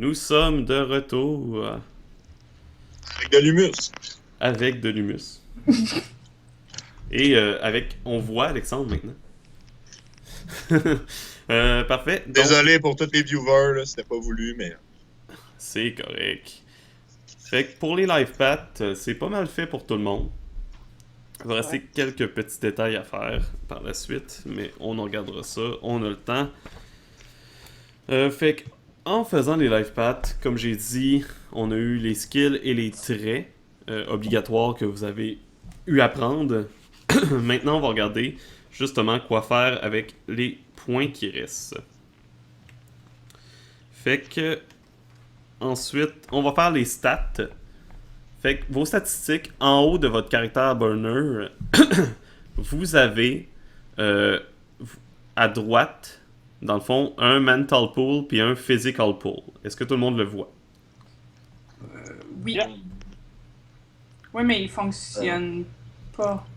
Nous sommes de retour Avec de l'humus. avec de l'humus. Et avec... On voit Alexandre maintenant. Parfait. Donc, Désolé pour tous les viewers, là, c'était pas voulu, mais. c'est correct. Fait que pour les live paths, c'est pas mal fait pour tout le monde. Il va rester quelques petits détails à faire par la suite, mais on en regardera ça, on a le temps. Fait que, en faisant les live paths, comme j'ai dit, on a eu les skills et les traits obligatoires que vous avez eu à prendre. Maintenant, on va regarder justement quoi faire avec les points qui restent. Fait que, ensuite, on va faire les stats. Fait que vos statistiques, en haut de votre caractère burner, vous avez à droite, dans le fond, un mental pool puis un physical pool. Est-ce que tout le monde le voit? Oui. Yeah. Oui, mais il fonctionne pas.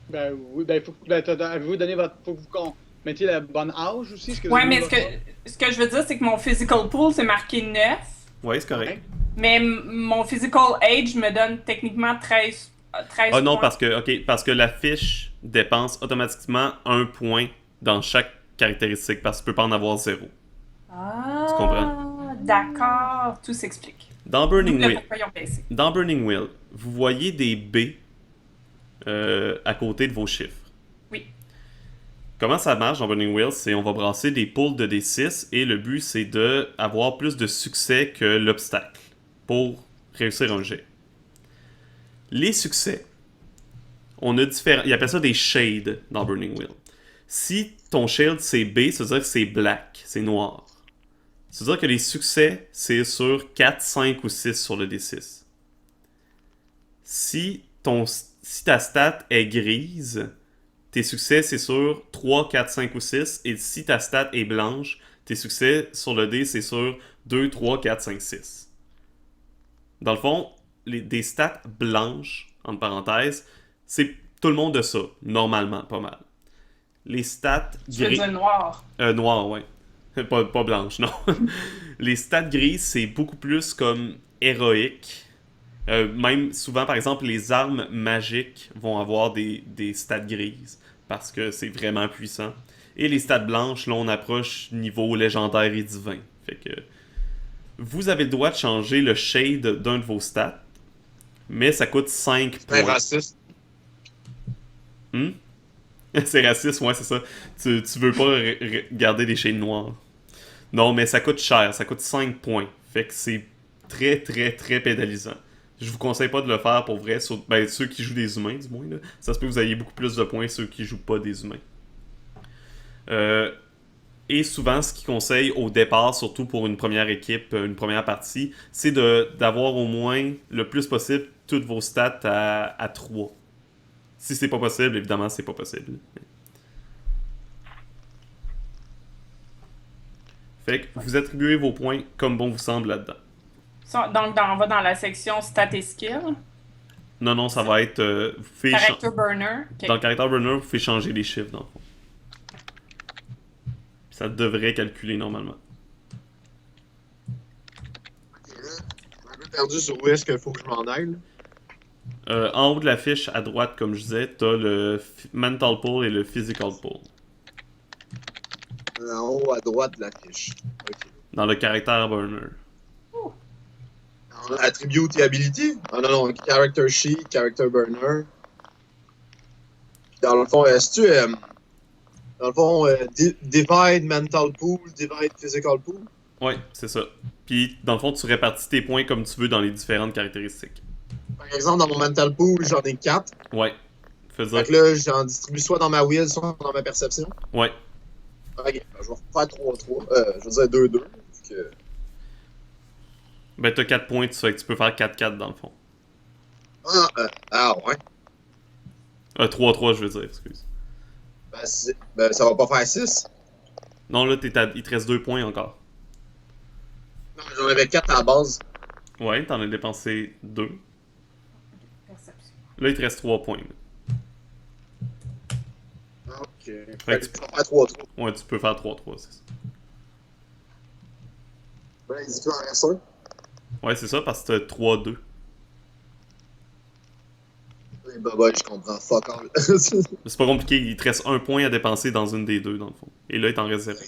Ben oui, ben avez-vous donné votre. Faut que vous mettiez la bonne âge aussi? Est-ce que vous Ouais, avez mais mis votre- ce que je veux dire, c'est que mon physical pool, c'est marqué 9. Ouais, c'est correct. Ouais. Mais mon physical age me donne techniquement 13 Ah non, points. parce que la fiche dépense automatiquement un point dans chaque caractéristique, parce que tu peux pas en avoir zéro. Ah, Tu comprends? d'accord. Tout s'explique. Dans Burning D'où le Wheel, pourquoi ils ont baissé. dans Burning Wheel, vous voyez des B à côté de vos chiffres. Oui. Comment ça marche dans Burning Wheel? C'est on va brasser des pools de D6 et le but c'est de avoir plus de succès que l'obstacle pour réussir un jet. Les succès, on a différents. Ils appellent ça des shades dans Burning Wheel. Si ton shade c'est B, ça veut dire que c'est black, c'est noir. Ça veut dire que les succès c'est sur 4, 5 ou 6 sur le D6. Si ta stat est grise, tes succès, c'est sur 3, 4, 5 ou 6. Et si ta stat est blanche, tes succès sur le dé, c'est sur 2, 3, 4, 5, 6. Dans le fond, des stats blanches, entre parenthèses, c'est tout le monde de ça, normalement, pas mal. Les stats Je veux gris... dire noir. Noir, ouais. Pas blanche, non. Les stats grises, c'est beaucoup plus comme héroïque. Même souvent, par exemple, les armes magiques vont avoir des stats grises parce que c'est vraiment puissant. Et les stats blanches, là, on approche niveau légendaire et divin. Fait que vous avez le droit de changer le shade d'un de vos stats, mais ça coûte 5 C'est points. raciste. C'est raciste, ouais, c'est ça. Tu veux pas garder des shades noirs. Non, mais ça coûte cher, ça coûte 5 points. Fait que c'est très, très, très pénalisant. Je vous conseille pas de le faire pour vrai, ceux qui jouent des humains, du moins. Là. Ça se peut que vous ayez beaucoup plus de points ceux qui jouent pas des humains. Et souvent, ce qu'ils conseillent au départ, surtout pour une première équipe, une première partie, c'est d'avoir au moins le plus possible toutes vos stats à 3. Si c'est pas possible, évidemment, c'est pas possible. Fait que vous attribuez vos points comme bon vous semble là-dedans. Donc, on va dans la section stats et skills. Non, ça va être... vous pouvez Character burner. Ok. Dans le Character Burner, vous pouvez changer les chiffres, dans le fond. Puis ça devrait calculer normalement. Je suis un peu perdu sur où est-ce qu'il faut que je m'en aille. En haut de la fiche, à droite, comme je disais, t'as le Mental Pool et le Physical Pool. En haut à droite de la fiche. Ok. Dans le Character Burner. Attribute et ability? Ah non, character sheet, character burner. Puis dans le fond, est-ce que dans le fond, divide mental pool, divide physical pool? Ouais, c'est ça. Puis, dans le fond, tu répartis tes points comme tu veux dans les différentes caractéristiques. Par exemple, dans mon mental pool, j'en ai 4. Ouais. Fais ça. Fait que là, j'en distribue soit dans ma will, soit dans ma perception. Ouais. Ok, ben, je vais refaire 3-3. Je veux dire 2-2. Que... Ben, t'as 4 points, tu sais que tu peux faire 4-4 dans le fond. Ouais. 3-3, je veux dire, excuse. Ben, ça va pas faire 6. Non, là, il te reste 2 points encore. Non, j'en avais 4 à la base. Ouais, t'en as dépensé 2. Perception. Là, il te reste 3 points. Ok. Fait Fait que que je vais faire 3-3. Ouais, tu peux faire 3-3, c'est ça. Ouais, il dit qu'il en reste un. Ouais, c'est ça, parce que t'as 3-2. Oui, bah, je comprends. Fuck all. C'est pas compliqué, il te reste un point à dépenser dans une des deux, dans le fond. Et là, il t'en reste 0.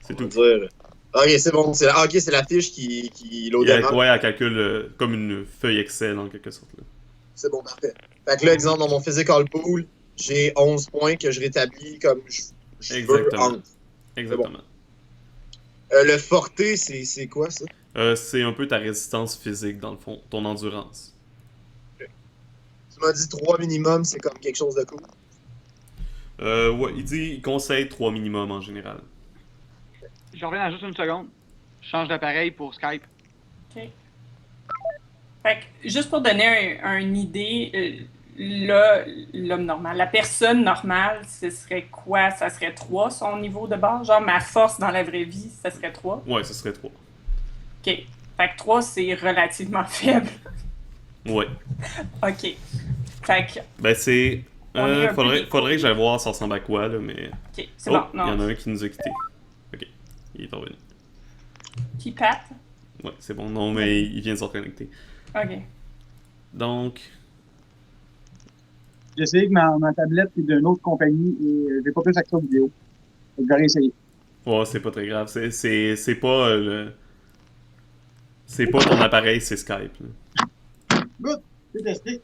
C'est On va tout. dire. Ok, c'est bon. C'est la fiche qui loadait mal. Ouais, elle calcule comme une feuille Excel, en quelque sorte. Là. C'est bon, parfait. Fait que là, exemple, dans mon physical pool, j'ai 11 points que je rétablis comme je veux Exactement. entre. C'est bon. Exactement. Le forté, c'est quoi ça? C'est un peu ta résistance physique, dans le fond, ton endurance. Tu m'as dit 3 minimum, c'est comme quelque chose de cool. Ouais, il conseille 3 minimum en général. Je reviens dans juste une seconde. Je change d'appareil pour Skype. OK. Fait que, juste pour donner une idée, là, l'homme normal, la personne normale, ce serait quoi? Ça serait 3 son niveau de base? Genre, ma force dans la vraie vie, ça serait 3? Ouais, ce serait 3. OK. Fait que 3, c'est relativement faible. Ouais. OK. Fait que, Ben, c'est. On est un peu Faudrait que j'aille voir ça ressemble à quoi, là, mais. OK, c'est Oh, bon. il y en Non. a un qui nous a quittés. Ok, il est revenu. Qui Pat? Ouais, c'est bon, non, mais il vient de se reconnecter. OK. Donc. J'ai essayé que ma tablette est d'une autre compagnie et j'ai pas plus accès aux vidéos. Fait que j'ai réessayé. Ouais, c'est pas très grave. C'est pas c'est pas ton appareil, c'est Skype. Là. Good! C'est testé.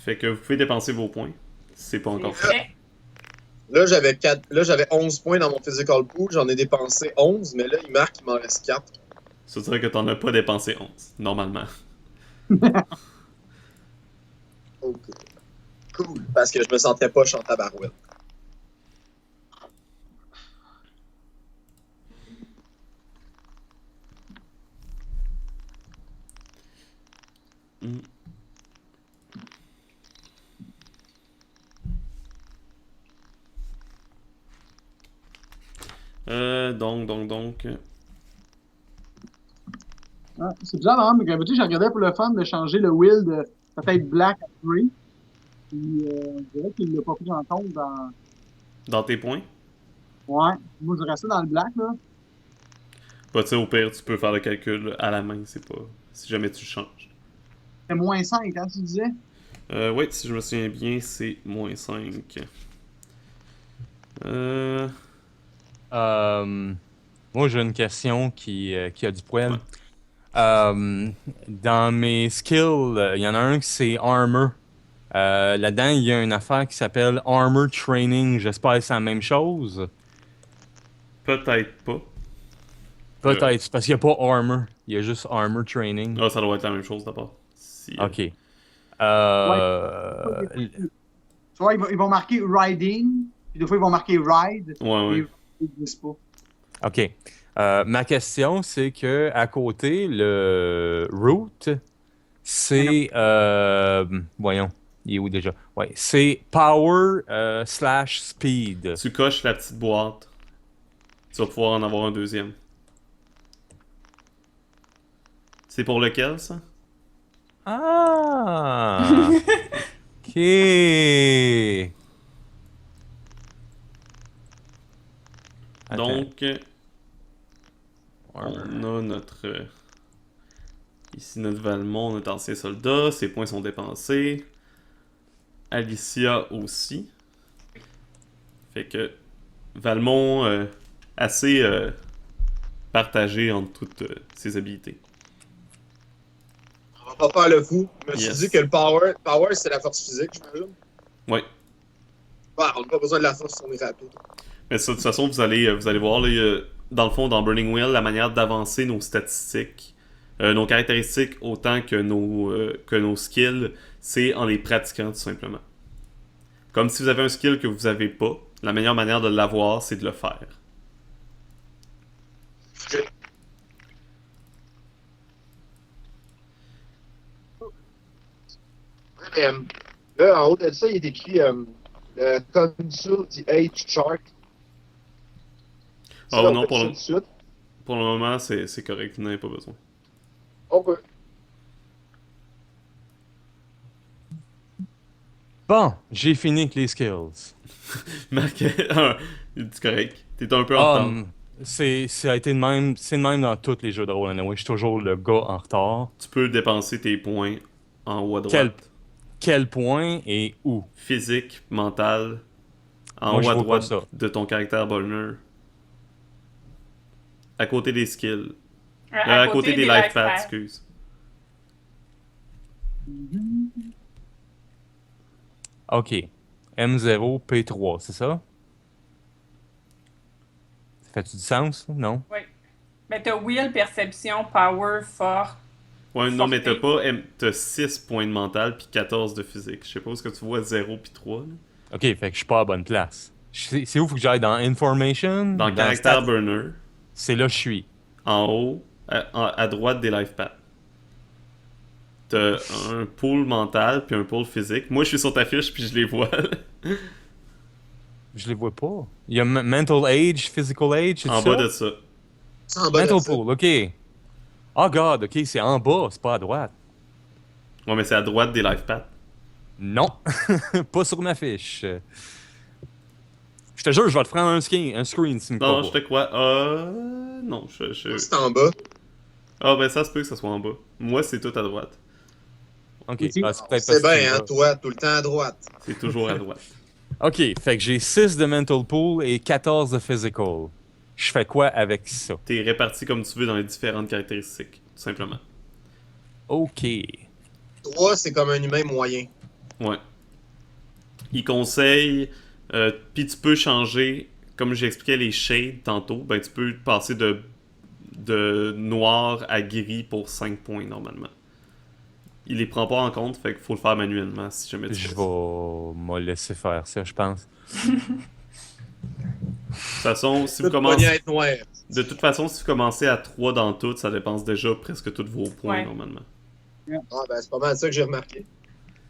Fait que vous pouvez dépenser vos points. C'est pas encore fait. Fait. Là, j'avais 11 points dans mon physical pool, j'en ai dépensé 11, mais là, il marque qu'il m'en reste 4. Ça veut dire que t'en as pas dépensé 11, normalement. Ok. Cool, parce que je me sentais pas en tabarouette. Hmm. Donc. Ah, c'est bizarre, hein, mais d'habitude, j'ai regardé pour le fun de changer le wheel de peut-être black à gray. Puis, je dirais qu'il l'a pas pris en compte dans. Dans tes points. Ouais. Moi, je restais dans le black, là. Bah, tu sais, au pire, tu peux faire le calcul à la main, c'est pas. Si jamais tu changes. C'était moins 5, hein, tu disais? Ouais, si je me souviens bien, c'est moins 5. Moi, j'ai une question qui a du poil. Ouais. Dans mes skills, il y en a un qui c'est Armor. Là-dedans, il y a une affaire qui s'appelle Armor Training. J'espère que c'est la même chose. Peut-être pas. Peut-être, c'est parce qu'il n'y a pas Armor. Il y a juste Armor Training. Ah, ça doit être la même chose d'abord. Si, Ok. Tu vois, ils vont marquer riding, puis des fois, ils vont marquer ride. Ouais. Et ils disent pas. Ok. Ma question, c'est que à côté, le root, c'est. Voyons, il est où déjà? Ouais, c'est power slash speed. Tu coches la petite boîte. Tu vas pouvoir en avoir un deuxième. C'est pour lequel, ça? Ah! Ok. Attends. Donc, on a notre... ici, notre Valmont, notre ancien soldat. Ses points sont dépensés. Alicia aussi. Fait que Valmont, assez partagé entre toutes ses habilités. On va pas faire le fou. Je me suis Yes. dit que le power c'est la force physique, j'imagine. Ouais. Ouais, on n'a pas besoin de la force si on est rapide. Mais ça, de toute façon, vous allez voir, là, dans le fond, dans Burning Wheel, la manière d'avancer nos statistiques, nos caractéristiques autant que nos skills, c'est en les pratiquant, tout simplement. Comme si vous avez un skill que vous avez pas, la meilleure manière de l'avoir, c'est de le faire. Là, en haut de ça, il est écrit Consult the Age Chart. Oh non, pour le... suite. Pour le moment, c'est correct, vous n'avez pas besoin. On peut. Bon, j'ai fini avec les skills. Marc, c'est correct. T'es un peu en retard. Ça a été c'est le même dans tous les jeux de rôle, anyway. Je suis toujours le gars en retard. Tu peux dépenser tes points en haut à droite. Quel point et où? Physique, mental, en Moi, haut je à vois pas droite ça. de ton caractère Bonner. À côté des skills. À côté des life pads, excuse. Ok. M0, P3, c'est ça? Ça fait-tu du sens? Non? Oui. Mais t'as will, perception, power, fort. Ouais, non, mais Forté. t'as 6 points de mental puis 14 de physique. Je sais pas où est-ce que tu vois 0 puis 3. Là. Ok, fait que je suis pas à la bonne place. C'est où faut que j'aille dans Information? Dans caractère Stat- Burner, C'est là que je suis. en haut, à droite des life pads. T'as un pool mental puis un pool physique. Moi, je suis sur ta fiche puis je les vois. Là. Je les vois pas. Il y a Mental Age, Physical Age, c'est En ça? bas de ça. C'est en bas de Mental ça. Pool, ok. Oh god, ok, c'est en bas, c'est pas à droite. Ouais, mais c'est à droite des life pads. Non, pas sur ma fiche. Je te jure, je vais te prendre un screen si tu me Non, crois je pas. te crois. Non, Moi, c'est en bas. Ah, ben ça se peut que ça soit en bas. Moi, c'est tout à droite. Ok, Ici. bah, c'est peut-être C'est parce que bien, hein, toi, tout le temps à droite. C'est toujours à droite. Ok, fait que j'ai 6 de Mental Pool et 14 de Physical. Je fais quoi avec ça? T'es réparti comme tu veux dans les différentes caractéristiques, tout simplement. Ok. 3, c'est comme un humain moyen. Ouais. Il conseille, puis tu peux changer, comme j'expliquais les shades tantôt, ben tu peux passer de noir à gris pour 5 points normalement. Il les prend pas en compte, fait qu'il faut le faire manuellement si jamais tu Je fais ça. vais me laisser faire ça, je pense. De toute façon, si vous Tout pogné commencez... à être noir. De toute façon, si vous commencez à 3 dans tout, ça dépense déjà presque tous vos points Ouais. normalement. Ah, ben, c'est pas mal ça que j'ai remarqué.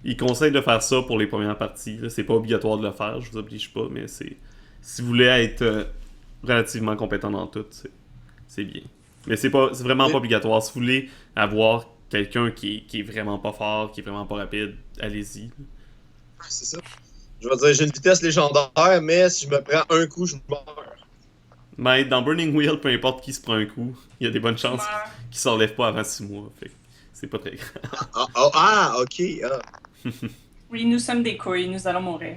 Il conseille de faire ça pour les premières parties. Là. C'est pas obligatoire de le faire, je vous oblige pas, mais c'est. Si vous voulez être relativement compétent dans tout, c'est bien. Mais c'est vraiment pas obligatoire. Si vous voulez avoir quelqu'un qui est vraiment pas fort, qui est vraiment pas rapide, allez-y. Ouais, c'est ça. Je vais dire, j'ai une vitesse légendaire, mais si je me prends un coup, je meurs. Mais dans Burning Wheel, peu importe qui se prend un coup, il y a des bonnes chances Meurs. qu'il s'en relève pas avant 6 mois. Fait que c'est pas très grave. Ok. Ah. Oui, nous sommes des couilles, nous allons mourir.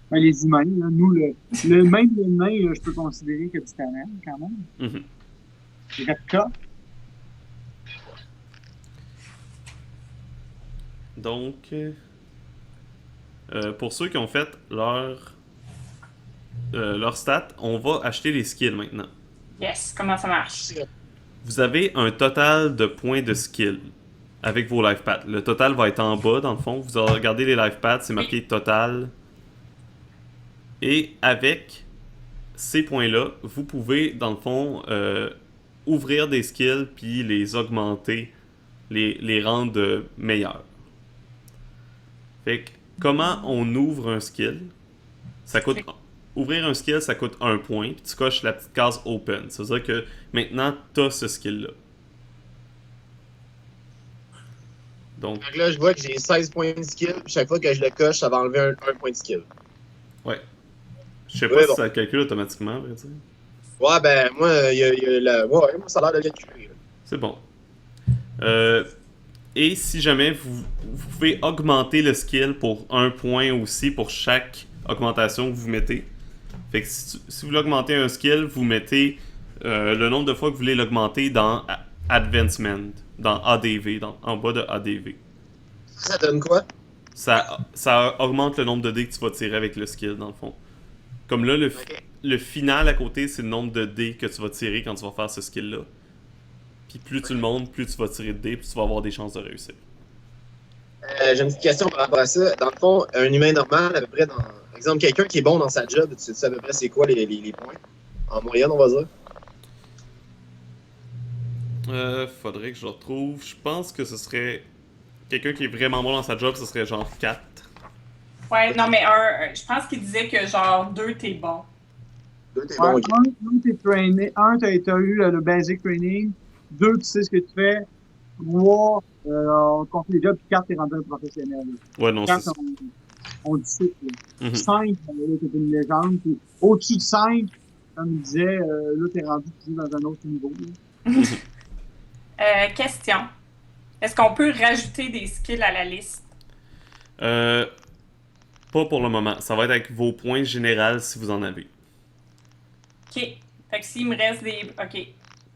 Ben, les humains, là, nous, le même humain, je peux considérer que du talent, quand même. Mhm. C'est quatre cas. Donc, pour ceux qui ont fait leur stats, on va acheter les skills maintenant. Yes, comment ça marche? Vous avez un total de points de skill avec vos life pads. Le total va être en bas, dans le fond. Vous regardez les life pads, c'est marqué total. Et avec ces points-là, vous pouvez, dans le fond, ouvrir des skills puis les augmenter, les rendre meilleurs. Fait que, comment on ouvre un skill? Ça coûte... Ouvrir un skill, ça coûte 1 point, puis tu coches la petite case open. Ça veut dire que maintenant, tu as ce skill-là. Donc, Donc là, je vois que j'ai 16 points de skill, puis chaque fois que je le coche, ça va enlever un point de skill. ouais. Je sais pas Ouais, si bon. ça calcule automatiquement, à vrai dire. Ouais, ben, moi, il y a la... Ouais, moi, ça a l'air de calculer. C'est bon. Et si jamais vous pouvez augmenter le skill pour 1 point aussi pour chaque augmentation que vous mettez. Fait que si vous l'augmentez un skill, vous mettez le nombre de fois que vous voulez l'augmenter dans Advancement, dans ADV, en bas de ADV. Ça donne quoi? Ça augmente le nombre de dés que tu vas tirer avec le skill, dans le fond. Comme là, Ok. le final à côté, c'est le nombre de dés que tu vas tirer quand tu vas faire ce skill-là. Puis plus tu le montes, plus tu vas tirer de dés, plus tu vas avoir des chances de réussir. J'ai une petite question par rapport à ça. Dans le fond, un humain normal, à peu près, par exemple, quelqu'un qui est bon dans sa job, tu sais à peu près c'est quoi les points? En moyenne, on va dire. Faudrait que je le retrouve. Je pense que ce serait... Quelqu'un qui est vraiment bon dans sa job, ce serait genre 4. Ouais, non, mais je pense qu'il disait que genre 2, t'es bon. Deux, t'es Ouais, bon, ok. un, t'es trainé. Un, t'as eu le basic training. 2, tu sais ce que tu fais. 3, on compte les jobs. Puis 4, t'es rendu un professionnel. Ouais, non, Quatre, c'est on discute. Mhm. 5, là, t'es une légende. Puis au-dessus de 5, comme il disait, là, t'es rendu plus dans un autre niveau. Question. Est-ce qu'on peut rajouter des skills à la liste? Pas pour le moment. Ça va être avec vos points généraux si vous en avez. OK. Fait que s'il me reste des... OK.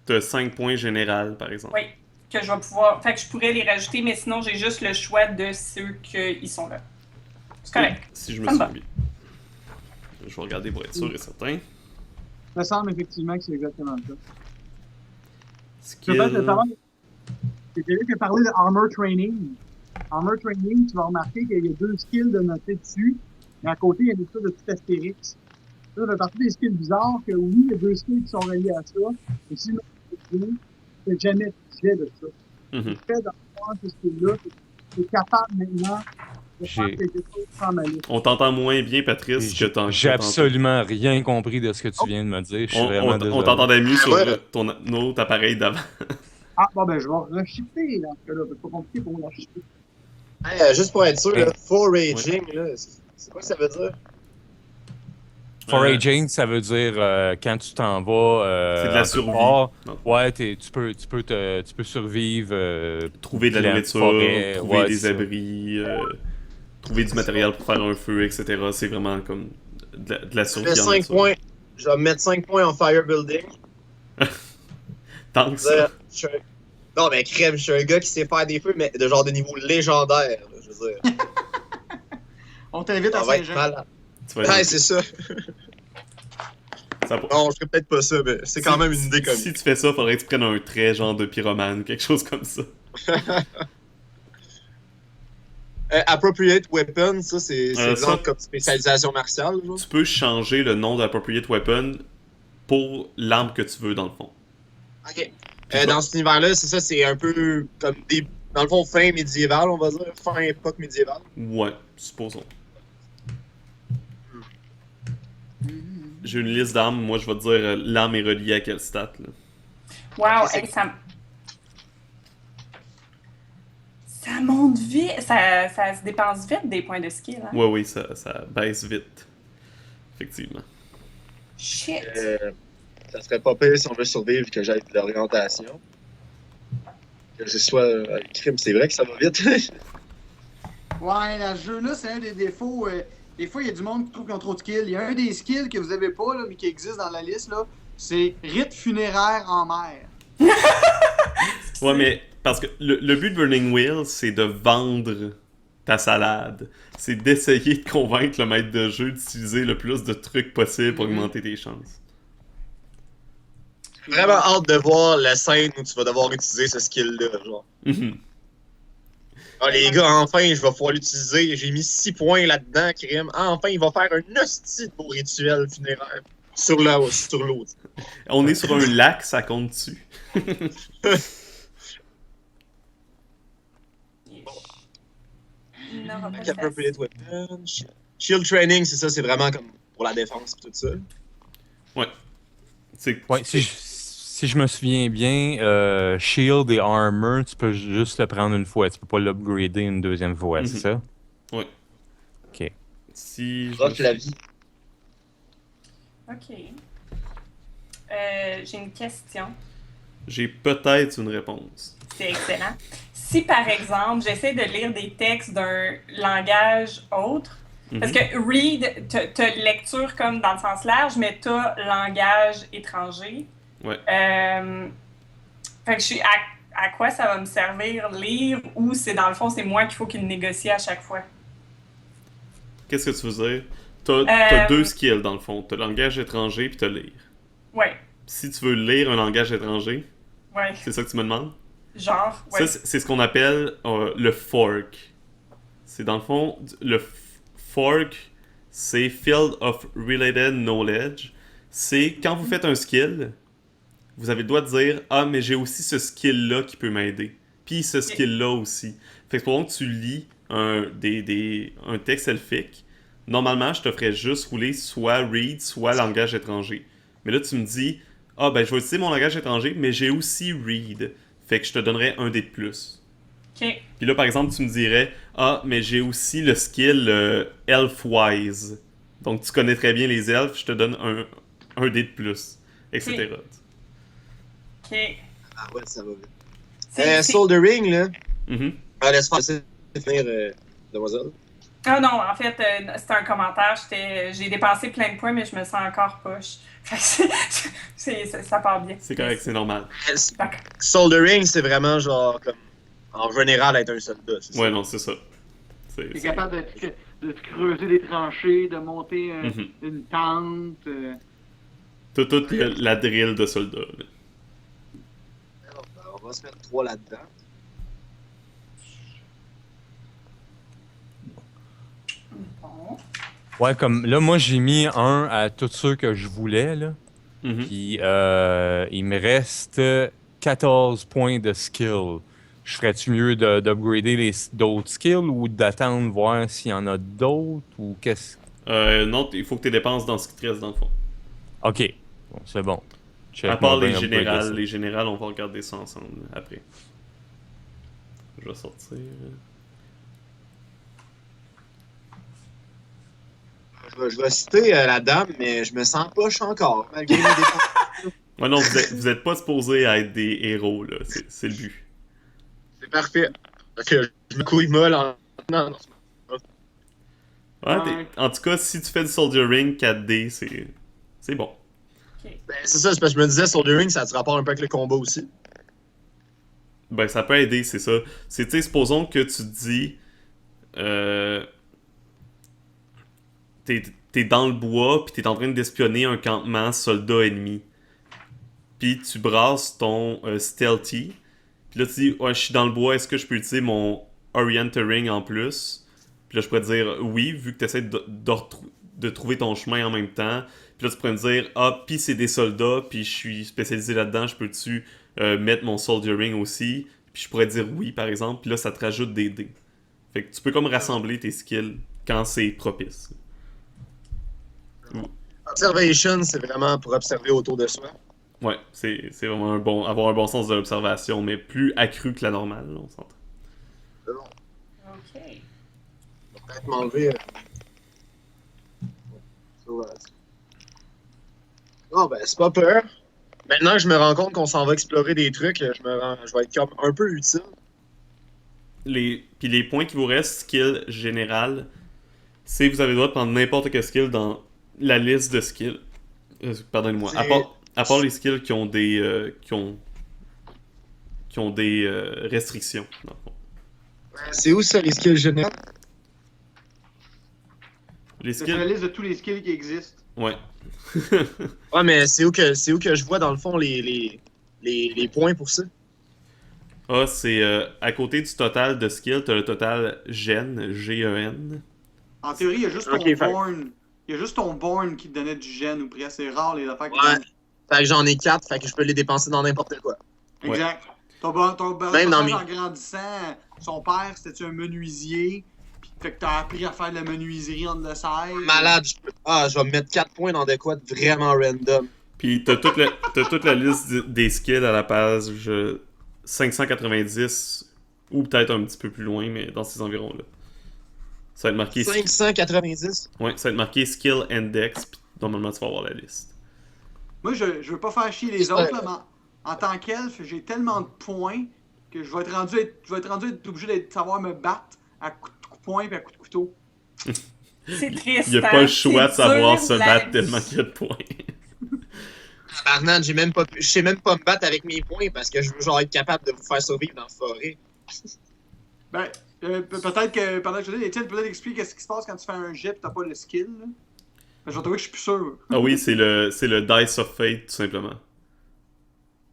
T'as 5 points généraux, par exemple. Oui. Que je vais pouvoir... Fait que je pourrais les rajouter, mais sinon, j'ai juste le choix de ceux qui sont là. C'est correct. Si je me Ça me souviens va. bien. Je vais regarder pour être sûr et certain. Ça me semble effectivement que c'est exactement ça. Skill... C'est quelqu'un qui a parlé de Armor Training. Armor Training, tu vas remarquer qu'il y a 2 skills de noter dessus, mais à côté, il y a des choses de petit astérix. Ça fait partie des skills bizarres que oui, il y a 2 skills qui sont reliés à ça, mais si je n'ai jamais touché de ça. Mhm. Le fait d'avoir ce skill-là, tu es capable maintenant de faire quelque chose sans malice. On t'entend moins bien, Patrice, que t'en... J'ai absolument rien compris de ce que tu viens de me dire. Je suis vraiment désolé. On t'entendait mieux sur ton autre appareil d'avant. Ah, bon, ben, je vais reshifter, dans ce cas-là. C'est pas compliqué pour moi de reshifter. Hey, juste pour être sûr, là, foraging, là, c'est quoi que ça veut dire? Foraging, ça veut dire quand tu t'en vas. C'est de la en survie. dehors, Non. ouais, tu peux survivre. Trouver de la plein nourriture, forêt, trouver ouais, des c'est ça. abris, trouver du matériel pour faire un feu, etc. C'est vraiment comme de la Je survie mets en 5 nature. points. Je vais mettre 5 points en fire building. Tant que ça. Non, mais crème, je suis un gars qui sait faire des feux, mais de genre de niveau légendaire, là, je veux dire. On t'invite Ça à va être Saint-Jean. malade. Tu vas être- Ouais, c'est ça. ça- Non, je ferais peut-être pas ça, mais c'est quand même une idée comme Si tu fais ça, faudrait que tu prennes un trait genre de pyromane, quelque chose comme ça. Appropriate weapon, ça, c'est ça- genre comme spécialisation martiale, genre. Tu peux changer le nom d'appropriate weapon pour l'arme que tu veux, dans le fond. Ok. Dans cet univers-là, c'est ça, c'est un peu comme des. Dans le fond, fin médiévale, on va dire. Fin époque médiévale. Ouais, supposons. J'ai une liste d'armes, moi je vais te dire l'arme est reliée à quelle stat, là. Wow, hey, ça monte vite. Ça se dépense vite des points de skill. Hein? Ouais, oui, ça baisse vite. Effectivement. Shit. Ça serait pas pire si on veut survivre que j'aille de l'orientation. Que ce soit crime, c'est vrai que ça va vite. Ouais, dans ce jeu-là, c'est un des défauts. Des fois, il y a du monde qui trouve qu'ils ont trop de skills. Il y a un des skills que vous avez pas, là, mais qui existe dans la liste, là. C'est rite funéraire en mer. Ouais, mais parce que le but de Burning Wheel, c'est de vendre ta salade. C'est d'essayer de convaincre le maître de jeu d'utiliser le plus de trucs possible pour augmenter tes chances. J'ai vraiment hâte de voir la scène où tu vas devoir utiliser ce skill-là, genre. Mhm. Ah, les gars, enfin, je vais pouvoir l'utiliser. J'ai mis 6 points là-dedans, crime. Enfin, il va faire un hostie de beau rituel funéraire. Sur l'eau. On est sur un lac, ça compte dessus. Non, pas Appropriate weapon. Shield training, c'est ça, c'est vraiment comme pour la défense et tout ça. Ouais. C'est... Ouais, si je me souviens bien, Shield et Armor, tu peux juste le prendre une fois. Tu peux pas l'upgrader une deuxième fois, c'est ça? Ouais. Ok. Si je Rock me la souviens- vie. OK. J'ai une question. J'ai peut-être une réponse. C'est excellent. Si, par exemple, j'essaie de lire des textes d'un langage autre, parce que read, t'as lecture comme dans le sens large, mais t'as langage étranger. Ouais. Fait que je suis à quoi ça va me servir lire, ou c'est dans le fond, c'est moi qu'il faut qu'il négocie à chaque fois? Qu'est-ce que tu veux dire? T'as deux skills dans le fond. T'as langage étranger puis t'as lire. Ouais, Si tu veux lire un langage étranger, ouais. c'est ça que tu me demandes? Genre, ouais. Ça, c'est ce qu'on appelle le fork. C'est dans le fond, le fork, c'est Field of Related Knowledge. C'est quand vous faites un skill, vous avez le droit de dire « Ah, mais j'ai aussi ce skill-là qui peut m'aider. » Puis ce skill-là aussi. Fait que pendant que tu lis un texte elfique, normalement, je te ferais juste rouler soit read, soit langage étranger. Mais là, tu me dis « Ah, ben, je vais utiliser mon langage étranger, mais j'ai aussi read. » Fait que je te donnerais un dé de plus. Ok. Puis là, par exemple, tu me dirais, ah, mais j'ai aussi le skill Elfwise. Donc, tu connais très bien les elfes, je te donne un dé de plus, etc. Ok. Ah ouais, ça va vite. C'est- Soldering, là. Mhm. Laisse faire, c'est finir, demoiselle. Ah non, en fait, c'était un commentaire. J'ai dépensé plein de points, mais je me sens encore poche. Fait que ça part bien. C'est correct, c'est normal. D'accord. Soldering, c'est vraiment genre comme en général être un soldat. C'est Ouais, ça. non, c'est ça. T'es capable de te creuser des tranchées, de monter Mhm. une tente. T'as toute la drill de soldat. Là. Alors, on va se mettre 3 là-dedans. Bon. Ouais, comme là, moi, j'ai mis un à tous ceux que je voulais, là. Mhm. Puis il me reste 14 points de skill. Je ferais-tu mieux d'upgrader d'autres skills ou d'attendre voir s'il y en a d'autres ou qu'est-ce. Non, il faut que tu dépenses dans ce qui te reste dans le fond. Ok, bon, c'est bon. À part Check-moi les bien upgrader générales. ça. Les générales, on va regarder ça ensemble après. Je vais sortir. Je vais citer la dame, mais je me sens poche encore, malgré mes dépenses. Ouais, non, vous êtes pas supposés à être des héros, là. C'est le but. C'est parfait. Parce que je me couille molle en. Non, non. Ouais, Ouais. en tout cas, si tu fais du Soldier Ring 4D, c'est bon. Ben, c'est ça, c'est parce que je me disais, Soldering, ça a du rapport un peu avec le combat aussi. Ben, ça peut aider, c'est ça. C'est, tu sais, supposons que tu te dis... T'es dans le bois, puis t'es en train d'espionner un campement soldat ennemi. Puis tu brasses ton Stealthy. Puis là, tu dis, ouais, je suis dans le bois, est-ce que je peux utiliser mon Orientering en plus? Puis là, je pourrais te dire oui, vu que tu essaies de trouver ton chemin en même temps. Puis là, tu pourrais me dire, ah, puis c'est des soldats, puis je suis spécialisé là-dedans, je peux-tu mettre mon Soldiering aussi? Puis je pourrais dire oui, par exemple, puis là, ça te rajoute des dés. Fait que tu peux comme rassembler tes skills quand c'est propice. Observation, c'est vraiment pour observer autour de soi. Ouais, c'est vraiment avoir un bon sens de l'observation, mais plus accru que la normale, là, on s'entend. C'est bon. Ok. Je vais peut-être m'enlever. Non, ben, c'est pas peur. Maintenant que je me rends compte qu'on s'en va explorer des trucs, je vais être comme un peu utile. Puis les points qui vous restent, skill général, c'est vous avez le droit de prendre n'importe quel skill dans la liste de skills. Pardonnez-moi. À part les skills qui ont des restrictions. Dans le fond. C'est où ça, les skills généraux? Les C'est la skills. liste de tous les skills qui existent. Ouais. Ouais, mais c'est où que je vois, dans le fond, les points pour ça? Ah, c'est à côté du total de skills, t'as le total gen, G-E-N. En théorie, il y a juste Ok, ton fait- born. Il y a juste ton born qui te donnait du gène ou presque. C'est rare les affaires qui Ouais. donnent. Fait que j'en ai 4, fait que je peux les dépenser dans n'importe quoi. Exact. Ton Même dans personnage en grandissant, son père, c'était un menuisier. Puis fait que t'as appris à faire de la menuiserie on the side. Malade, je vais me mettre 4 points dans de quoi de vraiment random. Puis t'as toute la liste des skills à la page 590, ou peut-être un petit peu plus loin, mais dans ces environs-là. Ça va être marqué... 590? Ouais, ça va être marqué Skill Index, puis normalement tu vas avoir la liste. Moi, je veux pas faire chier les autres, là, mais en tant qu'elfe, j'ai tellement de points que je vais être rendu à être obligé de savoir me battre à coups de poing et à coups de couteau. C'est triste. Il n'y a pas le hein? choix de C'est savoir dur, se la battre vie. tellement qu'il y a de points. Tabarnak, je sais même pas me battre avec mes points parce que je veux genre être capable de vous faire survivre dans la forêt. Ben, peut-être que pendant que je dis, Étienne, peut-être expliquer ce qui se passe quand tu fais un jet et t'as pas le skill. Là. Ben, je vais trouver que je suis plus sûr. Ah oui, c'est le Dice of Fate, tout simplement.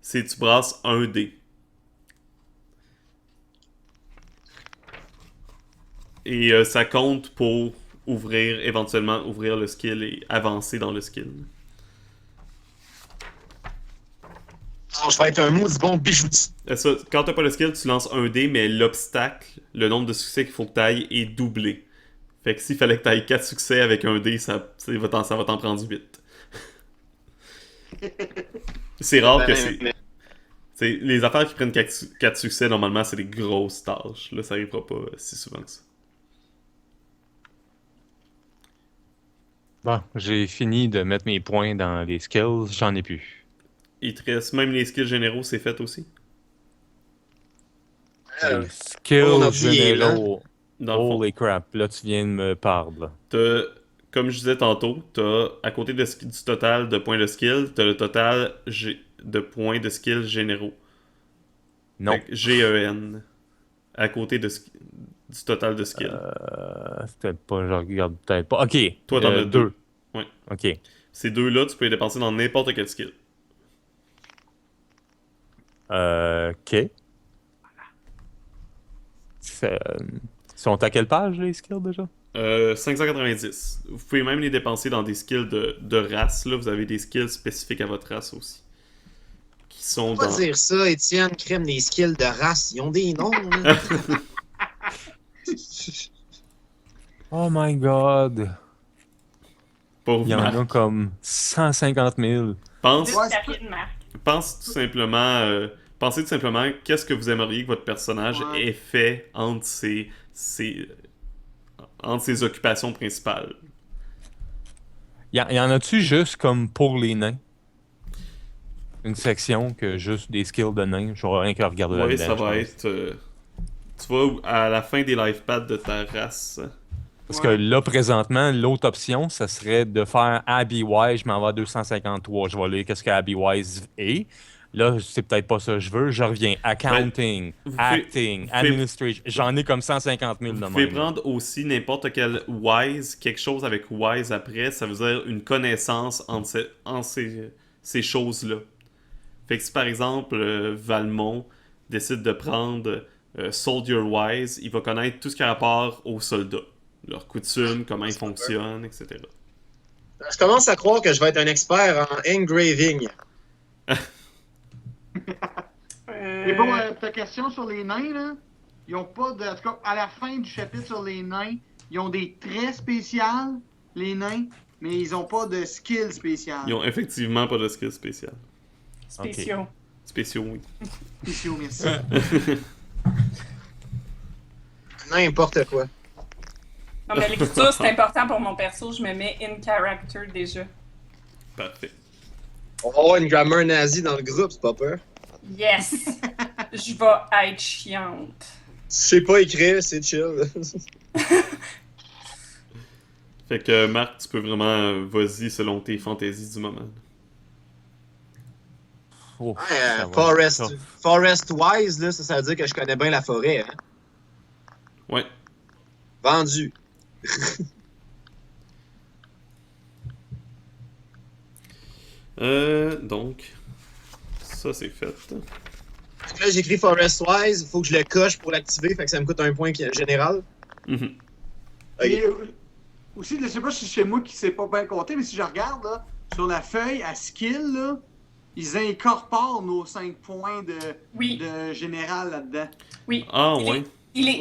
C'est tu brasses un dé. Et ça compte pour éventuellement ouvrir le skill et avancer dans le skill. Alors, je vais être un maudit bon bijoutier. Ça, quand t'as pas le skill, tu lances un dé, mais l'obstacle, le nombre de succès qu'il faut que t'ailles est doublé. Fait que s'il fallait que t'ailles 4 succès avec un dé, ça va t'en prendre 8. C'est rare que c'est... Les affaires qui prennent 4 succès, normalement, c'est des grosses tâches. Là, ça arrivera pas si souvent que ça. Bon, j'ai fini de mettre mes points dans les skills, j'en ai plus. Il te reste même les skills généraux, c'est fait aussi. Les on a skills oublié, là. généraux. Dans le fond, Holy crap, là tu viens de me parler. comme je disais tantôt, t'as, à côté du total de points de skill, t'as le total de points de skill généraux. Non. Fait que GEN. À côté du total de skill. C'était pas, je regarde peut-être pas. Ok. Toi, t'en as 2. Ouais. Ok. Ces 2-là, tu peux les dépenser dans n'importe quel skill. Ok. Ils sont à quelle page les skills déjà? 590. Vous pouvez même les dépenser dans des skills de race. Là, vous avez des skills spécifiques à votre race aussi. Qui sont Faut pas dans... dire ça, Étienne, crème des skills de race. Ils ont des noms, là. Oh my god. Pauvre Il y en Marc. a comme 150 000. Pense, Juste rapide, Marc. pensez tout simplement qu'est-ce que vous aimeriez que votre personnage Ouais. ait fait entre ses occupations principales. Y en a-tu juste comme pour les nains? Une section que juste des skills de nains? Je rien qu'à regarder Oui, là-dedans. ça je va pense. être... tu vas à la fin des life pads de ta race. Parce que là, présentement, l'autre option, ça serait de faire Abby Wise, je m'en vais à 253. Je vais lire qu'est-ce que Abby Wise est. Là, c'est peut-être pas ça que je veux. Je reviens. Accounting, vous acting, pouvez- administration. J'en ai comme 150 000 de Vous pouvez même. prendre aussi n'importe quel wise, quelque chose avec wise après, ça veut dire une connaissance entre ces choses-là. Fait que si par exemple Valmont décide de prendre Soldier Wise, il va connaître tout ce qui a rapport aux soldats. Leurs coutumes, comment ils fonctionnent, etc. Je commence à croire que je vais être un expert en engraving. Et bon, ta question sur les nains, là, ils ont pas de. En tout cas, à la fin du chapitre sur les nains, ils ont des traits spéciaux, les nains, mais ils ont pas de skill spécial. Ils ont effectivement pas de skill spécial. Spéciaux. Spéciaux, oui. Spéciaux, merci. N'importe quoi. Non, mais l'écriture, c'est important pour mon perso. Je me mets in character déjà. Parfait. On va avoir une grammar nazie dans le groupe, c'est pas peur. Yes! Je vais être chiante. Tu sais pas écrire, c'est chill. Fait que Marc, tu peux vraiment vas-y selon tes fantaisies du moment. Oh, Ouais, ça va. Ça. Forest Wise, là, ça veut dire que je connais bien la forêt. Hein? Ouais. Vendu. Donc, ça c'est fait. Donc là, j'écris Forest Wise, il faut que je le coche pour l'activer, fait que ça me coûte un point général. Mhm. Ok. Et aussi, je sais pas si c'est moi qui sais pas bien compter, mais si je regarde là, sur la feuille à skill, là, ils incorporent nos 5 points Oui, de général là-dedans. oui. Ah Il ouais. est-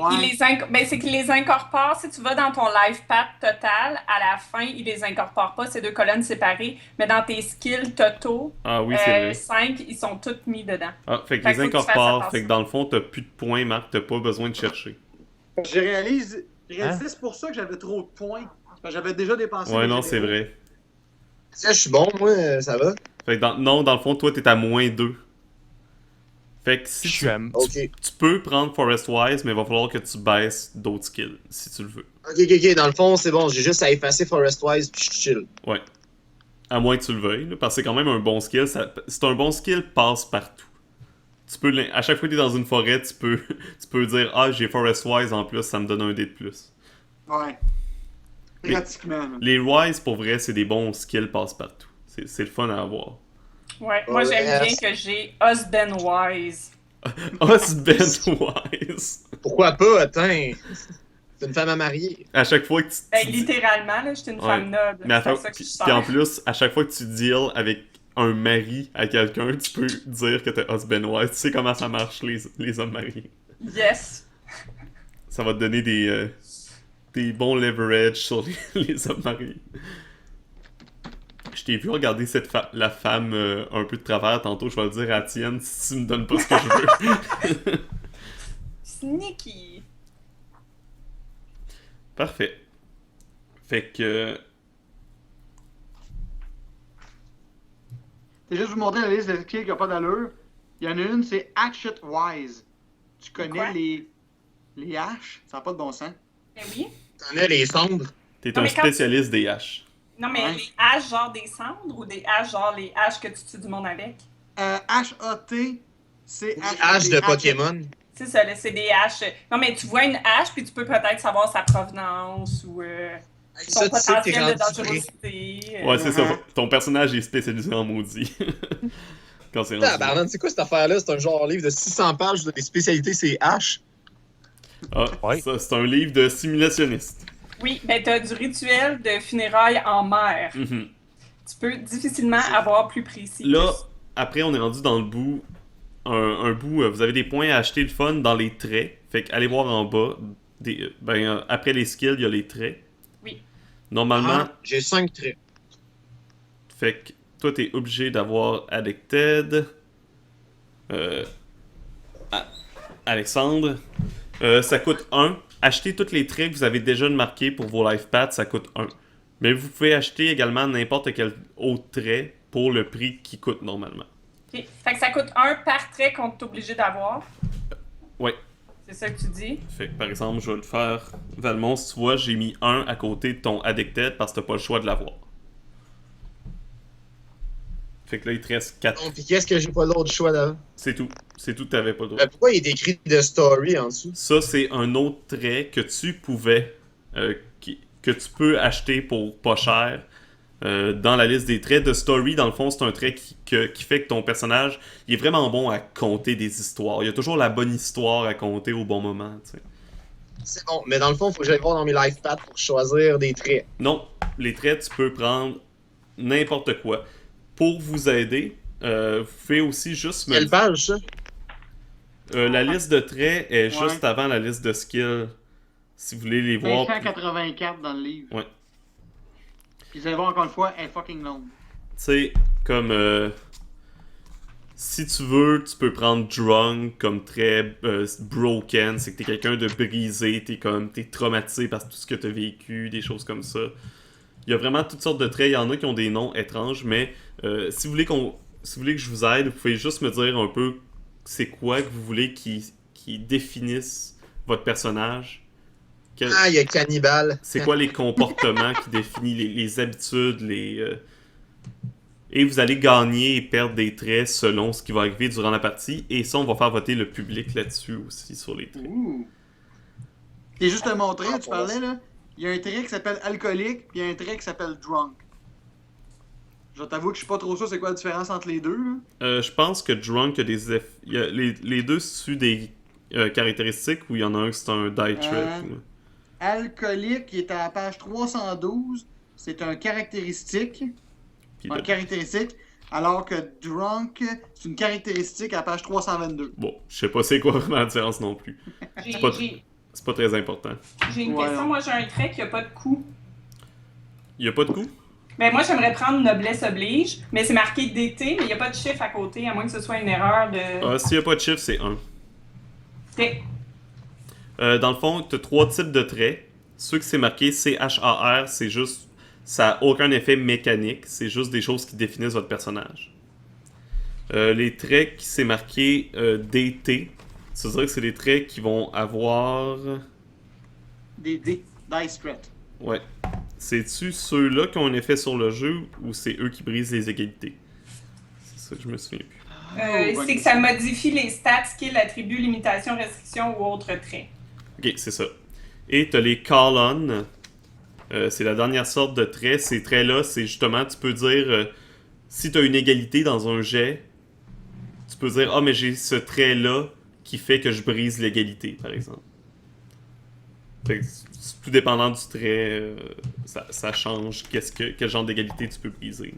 Ouais. ben, c'est qu'il les incorpore. Si tu vas dans ton life path total, à la fin, il les incorpore pas, ces 2 colonnes séparées. Mais dans tes skills totaux, Ah oui, c'est vrai. 5, ils sont tous mis dedans. Ah, fait que Fait les que faut que tu fasses incorpores. attention. Fait que dans le fond, t'as plus de points, Marc, t'as pas besoin de chercher. Je réalise Hein? c'est pour ça que j'avais trop de points. Parce que j'avais déjà dépensé. Ouais, les non, c'est généraux. vrai. Tiens, je suis bon, moi, ça va. Fait que non, dans le fond, toi, t'es à -2. Fait que si Je tu, suis à- Ok. tu peux prendre Forest Wise, mais il va falloir que tu baisses d'autres skills, si tu le veux. Ok, dans le fond, c'est bon, j'ai juste à effacer Forest Wise puis je chill. Ouais. À moins que tu le veuilles, là, parce que c'est quand même un bon skill. C'est un bon skill passe-partout. Tu peux, à chaque fois que tu es dans une forêt, tu peux dire « Ah, j'ai Forest Wise en plus, ça me donne un dé de plus. Ouais. Mais- Pratiquement. là. » Les Wise, pour vrai, c'est des bons skills passe-partout. C'est le fun à avoir. Ouais, moi, j'aime Yes. bien que j'ai Husband Wise. Husband Wise. Pourquoi pas, attends. C'est une femme à marier. À chaque fois que tu... Ben, littéralement, là, j'étais une Ouais. femme noble. Mais à C'est pour fa- ça que je puis sors. en plus, à chaque fois que tu deals avec un mari à quelqu'un, tu peux dire que t'es husband wise. Tu sais comment ça marche, les hommes mariés. Yes. Ça va te donner des bons leverage sur les hommes mariés. Je t'ai vu regarder la femme un peu de travers tantôt, je vais le dire à Tienne si tu me donnes pas ce que je veux. Sneaky. Parfait. Fait que... C'est juste vous montrer la liste de skills qui n'a pas d'allure. Il y en a une, c'est Hatchet Wise. Tu Quoi? connais les haches? Ça n'a pas de bon sens. Ben oui. T'en as les cendres. T'es Non, un mais quand- spécialiste des haches. Non, mais Ouais. les haches genre des cendres ou des haches genre les haches que tu tues du monde avec? H-A-T, c'est Les haches de Pokémon. C'est ça, là, c'est des haches. Non, mais tu vois une hache, puis tu peux peut-être savoir sa provenance ou son Ça, tu sais que t'es potentiel de rendu prêt. dangerosité. Ouais, c'est ça. Ton personnage est spécialisé en maudit. Quand c'est rendu. Tabarnak, c'est quoi cette affaire-là? C'est un genre livre de 600 pages, les spécialités, c'est H. Ah, Ouais. ça, c'est un livre de simulationniste. Oui, ben t'as du rituel de funérailles en mer. Mhm. Tu peux difficilement avoir plus précis. Là, après, on est rendu dans le bout. Un bout, vous avez des points à acheter le fun dans les traits. Fait que allez voir en bas. Après les skills, il y a les traits. Oui. Normalement, J'ai 5 traits. fait que toi, t'es obligé d'avoir Addicted. Alexandre. Ça coûte 1. Achetez tous les traits que vous avez déjà marqués pour vos life paths, ça coûte 1. Mais vous pouvez acheter également n'importe quel autre trait pour le prix qui coûte normalement. Ok. Fait que ça coûte 1 par trait qu'on est obligé d'avoir. Ouais. C'est ça que tu dis? Fait que par exemple, je vais le faire. Valmont, si tu vois, j'ai mis 1 à côté de ton Addicted parce que t'as pas le choix de l'avoir. Fait que là, il te reste 4. Donc, puis qu'est-ce que j'ai pas l'autre choix là? C'est tout. C'est tout, t'avais pas le droit. Pourquoi il est écrit de story en dessous? Ça, c'est un autre trait que tu pouvais. Que tu peux acheter pour pas cher. Dans la liste des traits de story, dans le fond, c'est un trait qui fait que ton personnage il est vraiment bon à compter des histoires. Il y a toujours la bonne histoire à compter au bon moment. Tu sais. C'est bon, mais dans le fond, il faut que j'aille voir dans mes life paths pour choisir des traits. Non, les traits, tu peux prendre n'importe quoi. Pour vous aider, vous pouvez aussi juste me Quelle page ça? la liste de traits est Ouais. juste avant la liste de skills. Si vous voulez les voir. 584 dans le livre. Ouais. Puis vous allez voir encore une fois, elle est fucking longue. Tu sais, comme si tu veux, tu peux prendre drunk comme très broken, c'est que t'es quelqu'un de brisé, t'es traumatisé par tout ce que t'as vécu, des choses comme ça. Il y a vraiment toutes sortes de traits, il y en a qui ont des noms étranges, mais si vous voulez que je vous aide, vous pouvez juste me dire un peu c'est quoi que vous voulez qui définisse votre personnage. Ah, il y a cannibale. C'est quoi les comportements qui définissent les habitudes, et vous allez gagner et perdre des traits selon ce qui va arriver durant la partie. Et ça, on va faire voter le public là-dessus aussi, sur les traits. Ouh. Et juste te montrer, tu parlais là, il y a un trait qui s'appelle alcoolique, puis il y a un trait qui s'appelle drunk. Je t'avoue que je suis pas trop sûr c'est quoi la différence entre les deux. Là. Je pense que Drunk a des effets... Les deux suent des caractéristiques où il y en a un qui c'est un die trip. ou- Alcoolique, qui est à la page 312, c'est un caractéristique. Puis Un là- caractéristique. Alors que drunk, c'est une caractéristique à la page 322. Bon, je sais pas c'est quoi vraiment la différence non plus. J'ai pas- j'ai- C'est pas très important. j'ai une Ouais. question. Moi, j'ai un trait qui a pas de coup. Il y a pas de coup? Ben, moi, j'aimerais prendre noblesse oblige, mais c'est marqué DT, mais il n'y a pas de chiffre à côté, à moins que ce soit une erreur de. S'il y a pas de chiffre, c'est 1. Ok. Dans le fond, tu as 3 types de traits. Ceux que c'est marqué CHAR, c'est juste. Ça n'a aucun effet mécanique, c'est juste des choses qui définissent votre personnage. Les traits qui c'est marqué DT, c'est-à-dire que c'est des traits qui vont avoir. Des dice threat. Ouais. C'est-tu ceux-là qui ont un effet sur le jeu ou c'est eux qui brisent les égalités? C'est ça que je me souviens plus. bonne C'est que ça modifie les stats, skills, attributs, limitations, restrictions ou autres traits. Ok, c'est ça. Et t'as les call-on. C'est la dernière sorte de trait. Ces traits-là, c'est justement, tu peux dire, si t'as une égalité dans un jet, tu peux dire, ah, mais j'ai ce trait-là qui fait que je brise l'égalité, par exemple. Fait que c'est tout dépendant du trait, ça change quel genre d'égalité tu peux briser.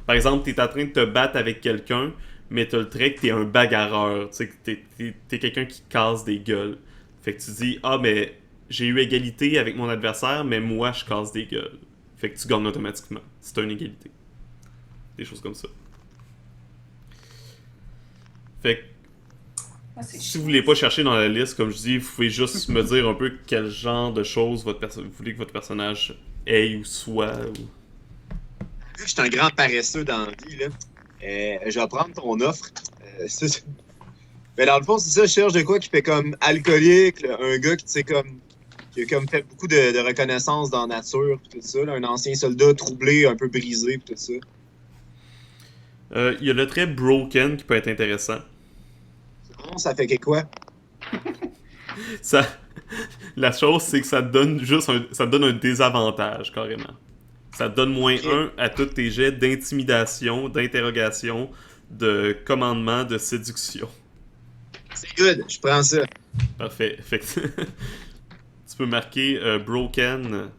Par exemple, t'es en train de te battre avec quelqu'un, mais t'as le trait que t'es un bagarreur, tu sais, que t'es quelqu'un qui casse des gueules. Fait que tu dis, ah, mais j'ai eu égalité avec mon adversaire, mais moi, je casse des gueules. Fait que tu gagnes automatiquement, si t'as une égalité. des choses comme ça. Fait que Ah, c'est si vous voulez pas chercher dans la liste, comme je dis, vous pouvez juste me dire un peu quel genre de choses vous voulez que votre personnage ait ou soit. Ou... Vu que je suis un grand paresseux dans la vie, là, je vais prendre ton offre. Mais dans le fond, c'est ça, je cherche de quoi qui fait comme alcoolique, là, un gars qui a comme fait beaucoup de reconnaissance dans la nature, pis tout ça, là, un ancien soldat troublé, un peu brisé, pis tout ça. Il y a le trait broken qui peut être intéressant. Non, ça fait que quoi? Ça, la chose, c'est que ça te donne ça te donne un désavantage, carrément. Ça te donne moins 1 à tous tes jets d'intimidation, d'interrogation, de commandement, de séduction. C'est good, je prends ça. Parfait. Fait que tu peux marquer broken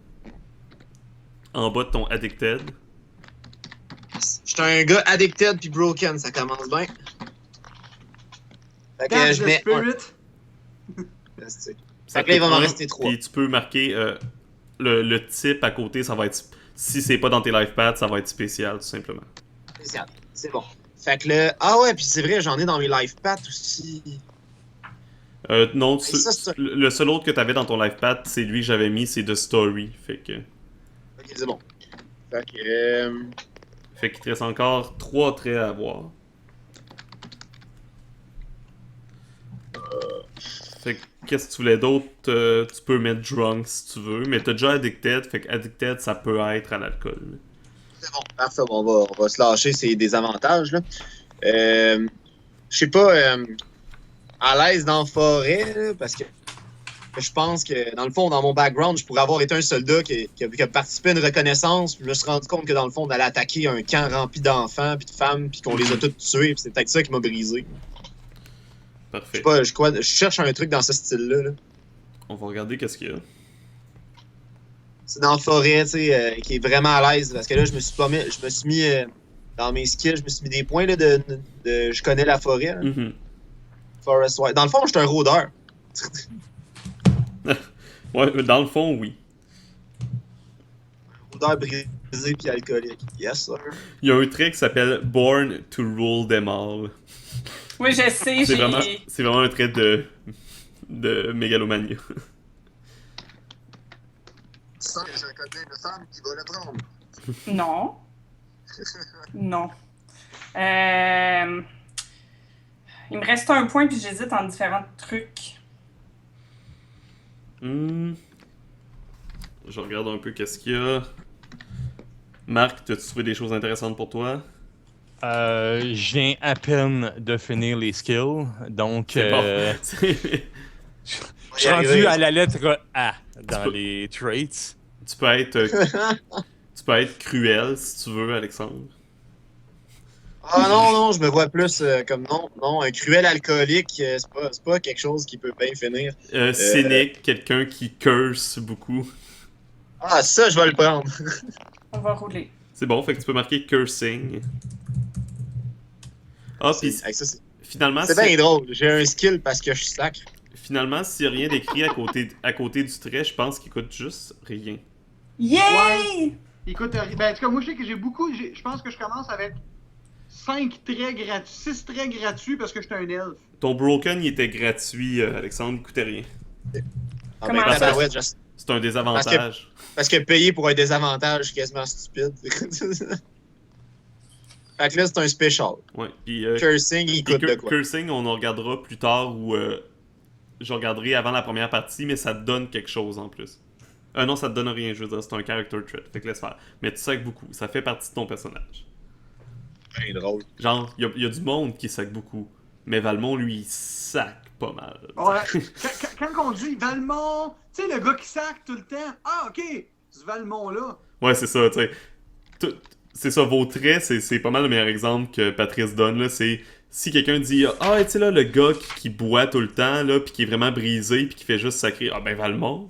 en bas de ton addicted. Je suis un gars addicted puis broken, ça commence bien. Fait que That's je the mets spirit. Fait que là, il va m'en un, rester 3. Puis tu peux marquer le type à côté, ça va être... Si c'est pas dans tes life paths, ça va être spécial, tout simplement. Spécial, c'est bon. Fait que là... Ah ouais, puis c'est vrai, j'en ai dans mes life paths aussi. Non, Hey, ça, c'est- le seul autre que t'avais dans ton life path, c'est lui que j'avais mis, c'est The Story. Fait que... Ok, c'est bon. Fait que... Fait qu'il te reste encore 3 traits à avoir. Fait que qu'est-ce que tu voulais d'autre? Tu peux mettre drunk si tu veux, mais t'as déjà addicted, fait que addicted ça peut être à l'alcool. C'est bon, parfait. On va se lâcher ces désavantages, là. Je sais pas, à l'aise dans la forêt, là, parce que je pense que, dans le fond, dans mon background, je pourrais avoir été un soldat qui a participé à une reconnaissance, puis je me suis rendu compte que, dans le fond, on allait attaquer un camp rempli d'enfants puis de femmes, puis qu'on les a tous tués, puis c'est peut-être ça qui m'a brisé. Je Parfait. sais pas, je cherche un truc dans ce style-là, là. On va regarder qu'est-ce qu'il y a. C'est dans la forêt, tu sais, qui est vraiment à l'aise, parce que là, je me suis mis, dans mes skills, je me suis mis des points, là, de je connais la forêt, là. Mhm. Forest Wild. Dans le fond, je suis un rôdeur. Ouais, dans le fond, oui. Rôdeur brisé puis alcoolique. Yes, sir. Il y a un trait qui s'appelle Born to Rule Them All. Oui, je sais, C'est vraiment un trait de mégalomanie. Je connais une femme qui va le prendre. Non. Non. Il me reste un point, puis j'hésite en différents trucs. Je regarde un peu qu'est-ce qu'il y a. Marc, t'as-tu trouvé des choses intéressantes pour toi? Je viens à peine de finir les skills, donc C'est bon. je suis rendu à la lettre A dans peux- les traits. Tu peux être cruel si tu veux, Alexandre. Ah non, je me vois plus comme non, un cruel alcoolique, c'est pas quelque chose qui peut bien finir. Cynique, quelqu'un qui curse beaucoup. Ah, ça, je vais le prendre. On va rouler. C'est bon, fait que tu peux marquer cursing. Ah, puis Hey, ça, finalement, c'est bien drôle. J'ai un skill parce que je suis sacre. Finalement, s'il n'y a rien d'écrit à côté du trait, je pense qu'il coûte juste rien. Yay! Écoute, ben, en tout cas, moi, je sais que j'ai beaucoup. Je pense que je commence avec 5 traits gratuits, 6 traits gratuits parce que je suis un elfe. Ton broken, il était gratuit, Alexandre, il coûtait rien. Ah, Comment ben, ça? tabarouette, C'est un désavantage. parce que payer pour un désavantage, c'est quasiment stupide. Fait que là, c'est un special. Ouais. Puis, Cursing, il puis coûte de quoi? cursing, on en regardera plus tard ou je regarderai avant la première partie, mais ça te donne quelque chose en plus. Non, ça te donne rien, je veux dire, c'est un character trait. Fait que laisse faire. Mais tu sacs beaucoup, ça fait partie de ton personnage. Bien drôle. Genre, il y a du monde qui sac beaucoup. Mais Valmont, lui, il sac pas mal. Ouais. Quand on dit Valmont, tu sais, le gars qui sac tout le temps. Ah, ok, ce Valmont-là. Ouais, c'est ça, tu sais. C'est ça, vos traits, c'est pas mal le meilleur exemple que Patrice donne, là. C'est si quelqu'un dit « Ah, tu sais, là, le gars qui boit tout le temps, là, pis qui est vraiment brisé, pis qui fait juste sacrer, ah ben Valmont. »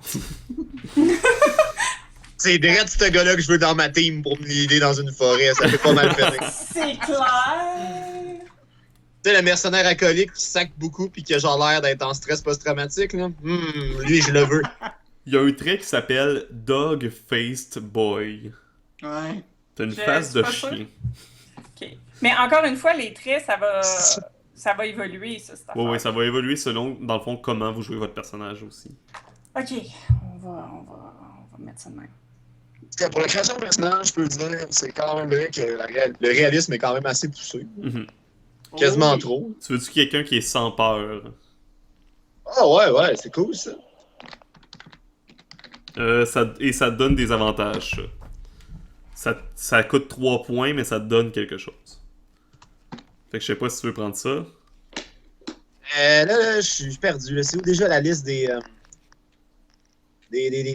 C'est direct ce gars-là que je veux dans ma team pour me leader dans une forêt. Ça fait pas mal finir. C'est clair! Tu sais, le mercenaire alcoolique qui sac beaucoup pis qui a genre l'air d'être en stress post-traumatique, là. Lui, je le veux. Il y a un trait qui s'appelle Dog-Faced Boy. Ouais. T'as une Je face suis de pas sûre. chien. OK. Mais encore une fois, les traits, ça va évoluer, ça, cette affaire. Oui, ça va évoluer selon, dans le fond, comment vous jouez votre personnage aussi. OK, on va mettre ça de même. Pour la création de personnage, je peux dire, c'est quand même vrai que le réalisme est quand même assez poussé. Mhm. Quasiment Oh oui. trop. Tu veux-tu quelqu'un qui est sans peur? Ah ouais, c'est cool ça. Et ça te donne des avantages, ça. Ça coûte 3 points, mais ça te donne quelque chose. Fait que je sais pas si tu veux prendre ça. Là, je suis perdu. Là. C'est où déjà la liste des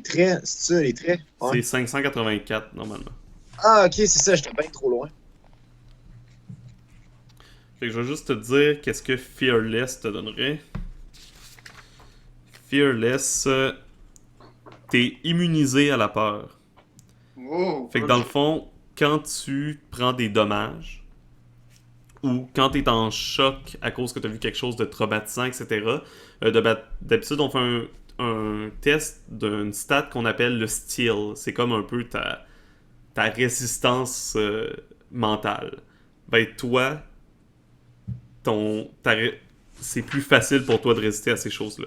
traits? C'est ça, les traits? Ouais. C'est 584, normalement. Ah, ok, c'est ça, j'étais bien trop loin. Fait que je vais juste te dire qu'est-ce que Fearless te donnerait. Fearless, t'es immunisé à la peur. Oh, Fait que dans le fond, quand tu prends des dommages, ou quand t'es en choc à cause que t'as vu quelque chose de traumatisant, etc., d'habitude, on fait un test d'une stat qu'on appelle le steel. C'est comme un peu ta résistance mentale. Ben toi, c'est plus facile pour toi de résister à ces choses-là.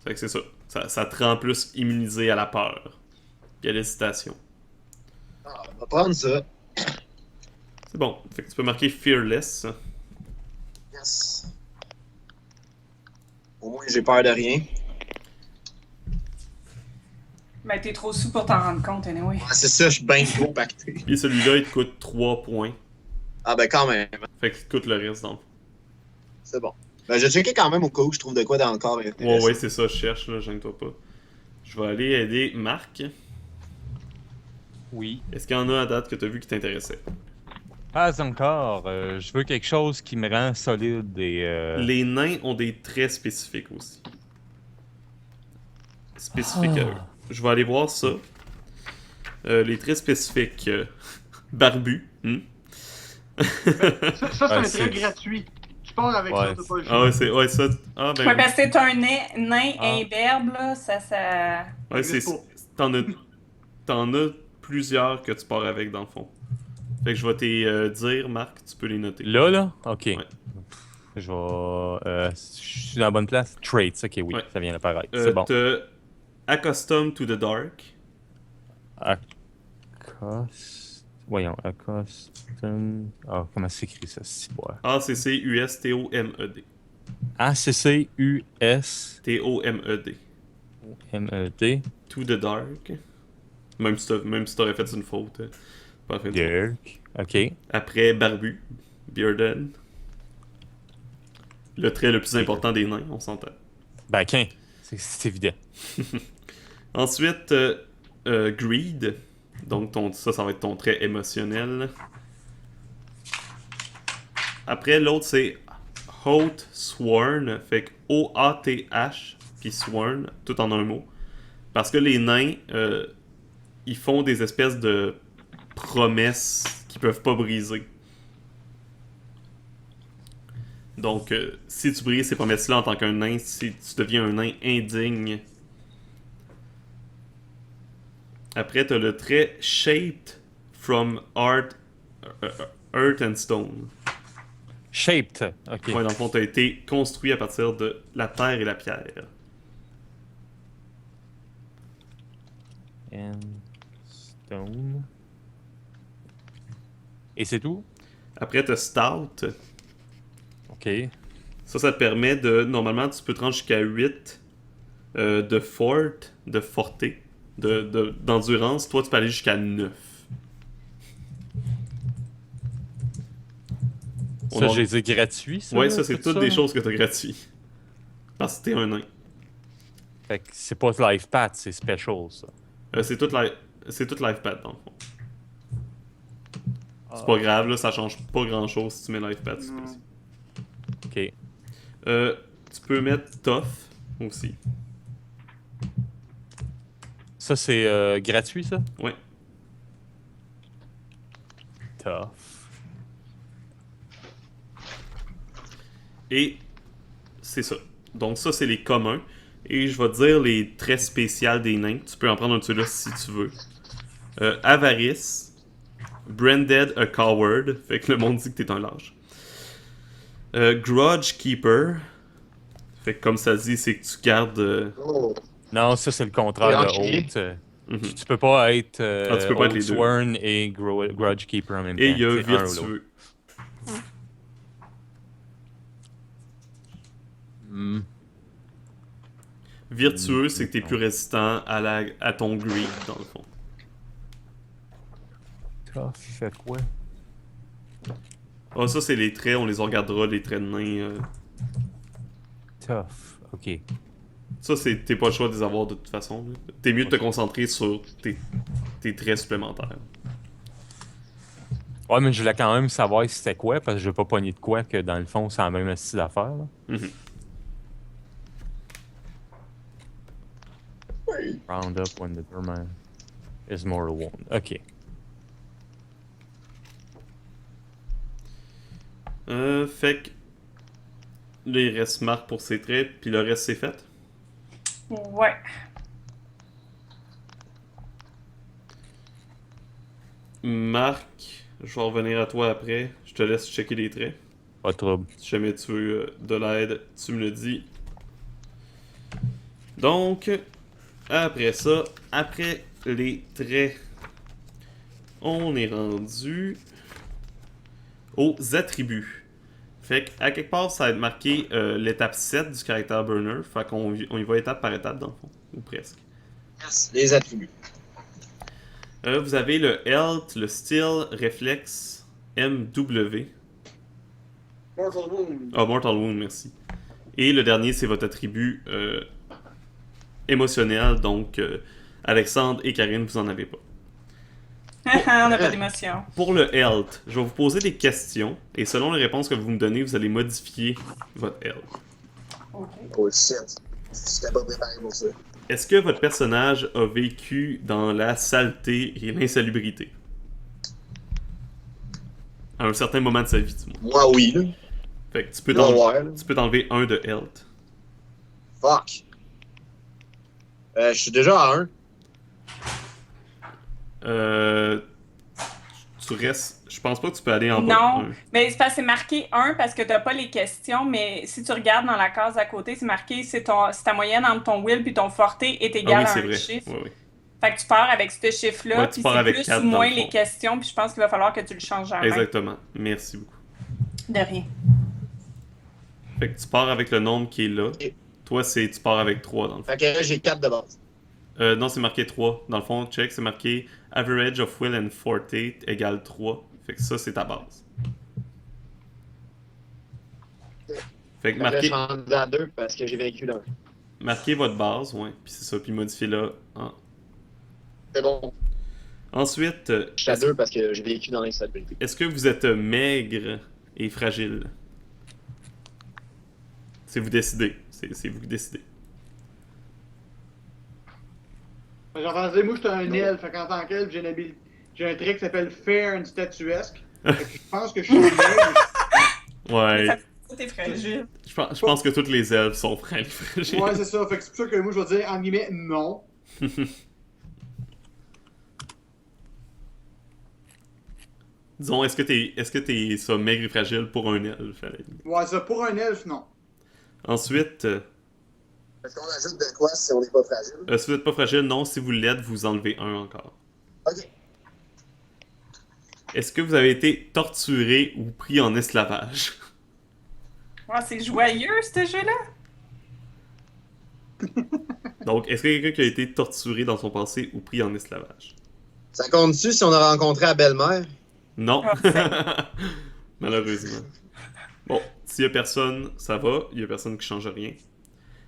Fait que c'est ça. Ça te rend plus immunisé à la peur et à l'hésitation. Ah, on va prendre ça. C'est bon. Fait que tu peux marquer Fearless. Yes. Au moins, j'ai peur de rien. Mais t'es trop sous pour t'en rendre compte, anyway. Ah, c'est ça, je suis bien trop pacté. Puis celui-là, il te coûte 3 points. Ah, ben quand même. Fait qu'il te coûte le reste, donc. C'est bon. Ben, je checker quand même au cas où je trouve de quoi dans le corps. Ouais, c'est ça, je cherche, là, gêne-toi pas. Je vais aller aider Marc. Oui. Est-ce qu'il y en a à date que t'as vu qui t'intéressait? Pas encore. Je veux quelque chose qui me rend solide et... Les nains ont des traits spécifiques aussi. Spécifiques à eux. Je vais aller voir ça. Les traits spécifiques. Barbu. Ça, c'est un c'est- trait gratuit. Tu pars avec Ouais. ça, t'as pas le choix. Ah ouais, ouais, ça. Ah ben. Ouais, parce que c'est un nain Ah. imberbe, là, ça... Ouais, c'est. Existe T'en as plusieurs que tu pars avec dans le fond. Fait que je vais te dire, Marc, tu peux les noter. Là? Ok. Ouais. Je vais... je suis dans la bonne place? Traits, ok, oui, Ouais. ça vient d'apparaître. C'est bon. T'as Accustom to the Dark. Voyons, Accustom... Ah, comment s'écrit ça, ciboire? ACCUSTOMED. ACCUS... TOMED. MED... To the Dark. Même si t'aurais fait une faute. Pas fait une faute. Dirk. Ok. Après, Barbu. Bearded. Le trait le plus important des nains, on s'entend. Ben, qu'un. C'est évident. Ensuite, Greed. Donc, ça va être ton trait émotionnel. Après, l'autre, c'est Oath Sworn. Fait que O-A-T-H, puis Sworn, tout en un mot. Parce que les nains, ils font des espèces de promesses qu'ils peuvent pas briser. Donc, si tu brises ces promesses-là en tant qu'un nain, si tu deviens un nain indigne. Après, t'as le trait Shaped from Earth and Stone. Shaped. Ok. Ouais, dans le fond, t'as été construit à partir de la terre et la pierre. And Stone. Et c'est tout? Après, t'as Stout. Ok. Ça te permet de... Normalement, tu peux te rendre jusqu'à 8 de forté, d'endurance. Toi, tu peux aller jusqu'à 9. Ça, j'ai dit gratuit, ça? Ouais, ça, c'est tout toutes des choses que t'as gratuit. Parce que t'es un nain. Fait que c'est pas life path, c'est special, ça. C'est tout LifePad, dans le fond. C'est pas grave, là, ça change pas grand-chose si tu mets LifePad. Non. Ok. Tu peux mettre Tough aussi. Ça, c'est gratuit, ça? Ouais. Tough. Et c'est ça. Donc ça, c'est les communs. Et je vais te dire les traits spéciaux des nains. Tu peux en prendre un de ceux-là si tu veux. Avarice. Branded a coward. Fait que le monde dit que t'es un lâche. Grudge Keeper. Fait que comme ça dit, c'est que tu gardes... Oh. Non, ça, c'est le contraire de Ok. Oath. Mhm. Tu peux pas être Tu peux pas être les deux. Oathsworn et Grudge Keeper en même temps. Et il y a C'est un ou l'autre. Virtueux. Hmm. Virtueux, c'est que t'es plus résistant à ton greed, dans le fond. Tough, fait quoi? Ah, ça, c'est les traits, on les regardera, les traits de nain. Tough, ok. Ça, t'es pas le choix de les avoir de toute façon. Là. T'es mieux de te concentrer sur tes traits supplémentaires. Ouais, mais je voulais quand même savoir si c'était quoi, parce que je veux pas pogner de quoi que dans le fond, c'est la même style d'affaires. là. Mhm. Round up when the Burman is mortal wound. Ok. Fait que là, il reste Marc pour ses traits, puis le reste, c'est fait. Ouais. Marc, je vais revenir à toi après. Je te laisse checker les traits. Pas de trouble. Si jamais tu veux de l'aide, tu me le dis. Donc, après ça, après les traits, on est rendu aux attributs. Fait qu'à quelque part, ça va être marqué l'étape 7 du caractère burner. Fait qu'on y va étape par étape, dans le fond. Ou presque. Yes, les attributs. Vous avez le health, le steel, réflexe, MW. Mortal Wound. Ah, Mortal Wound, merci. Et le dernier, c'est votre attribut émotionnel. Donc, Alexandre et Karine, vous en avez pas. On n'a pas d'émotion. Pour le health, je vais vous poser des questions. Et selon les réponses que vous me donnez, vous allez modifier votre health. Ok. Oh shit. J'étais pas préparé pour ça. Est-ce que votre personnage a vécu dans la saleté et l'insalubrité? À un certain moment de sa vie, du moins. Moi, oui, là. Fait que tu peux Là, t'enlever ouais, là. tu peux t'enlever un de health. Fuck. Je suis déjà à 1. Tu restes... Je pense pas que tu peux aller en bas Non, de 1. mais c'est parce que c'est marqué 1 parce que tu n'as pas les questions, mais si tu regardes dans la case à côté, c'est marqué c'est ta moyenne entre ton will et ton forté est Ah égale oui, à c'est un vrai. chiffre. Ouais, ouais. Fait que tu pars avec ce chiffre-là, Ouais, tu puis pars c'est avec plus 4 ou dans moins le les fond. questions, puis je pense qu'il va falloir que tu le changes à la main. Exactement. Merci beaucoup. De rien. Fait que tu pars avec le nombre qui est là. Ok. Toi, tu pars avec 3 dans le fond. Fait que là, j'ai 4 de base. Non, c'est marqué 3. Dans le fond, check, c'est marqué Average of Will and Forte égale 3. Fait que ça, c'est ta base. Fait que Fait que là, je marquez, suis rendu à 2 parce que j'ai vécu dans 1. marquez votre base, ouais. Puis c'est ça, puis modifiez-la. C'est bon. Ensuite, Je suis à 2 parce que j'ai vécu dans l'instabilité. est-ce que vous êtes maigre et fragile? C'est vous décidez. C'est vous qui décidez. J'entendais, moi, j'étais un elfe, fait qu'en tant qu'elfe, j'ai un trait qui s'appelle Fair and Statuesque. Fait que je pense que je suis maigre. Ouais. Ça, t'es fragile. Je pense que toutes les elfes sont fragiles. Ouais, c'est ça. Fait que c'est pour ça que moi, je vais dire, en guillemets, non. Disons, est-ce que t'es ça maigre et fragile pour un elfe? Ouais, ça, pour un elfe, non. Ensuite, Est-ce qu'on ajoute de quoi si on n'est pas fragile? si vous n'êtes pas fragile, non. Si vous l'êtes, vous enlevez un encore. Ok. Est-ce que vous avez été torturé ou pris en esclavage? Ouais, c'est joyeux, ce jeu-là. Donc, est-ce qu'il y a quelqu'un qui a été torturé dans son passé ou pris en esclavage? Ça compte-tu si on a rencontré la belle-mère? Non. Ah, Malheureusement. Bon, s'il y a personne, ça va. Il y a personne qui change rien.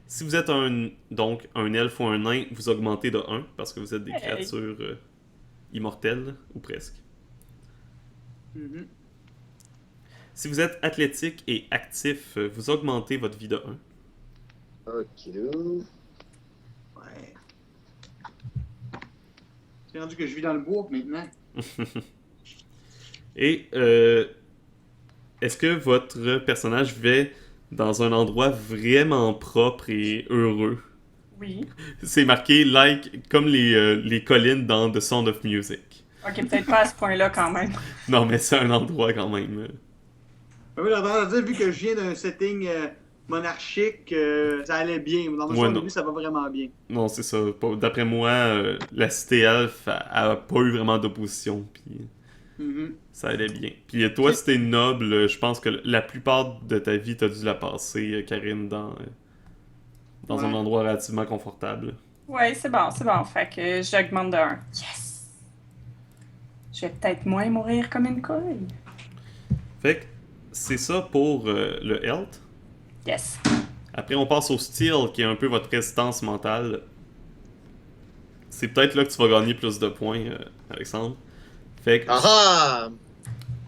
Si vous êtes un elfe ou un nain, vous augmentez de 1 parce que vous êtes des Hey. créatures immortelles, ou presque. Mhm. Si vous êtes athlétique et actif, vous augmentez votre vie de 1. Ok. Ouais. C'est rendu que je vis dans le bois maintenant. Et est-ce que votre personnage vit dans un endroit vraiment propre et heureux Oui. C'est marqué like comme les collines dans The Sound of Music. Ok, peut-être pas à ce point-là quand même. Non, mais c'est un endroit quand même. Oui, j'ai tendance à dire, vu que je viens d'un setting monarchique, ça allait bien. Dans mon Ouais, au non. début, ça va vraiment bien. Non, c'est ça. D'après moi, la cité elfe a pas eu vraiment d'opposition. Puis Mhm. ça allait bien. Puis toi, si t'es noble, je pense que la plupart de ta vie, t'as dû la passer, Karine, dans un Ouais. endroit relativement confortable. Ouais, c'est bon, c'est bon. Fait que j'augmente de 1. Yes! Je vais peut-être moins mourir comme une couille. Fait que c'est ça pour le health. Yes. Après, on passe au steel, qui est un peu votre résistance mentale. C'est peut-être là que tu vas gagner plus de points, Alexandre. Fait que Ah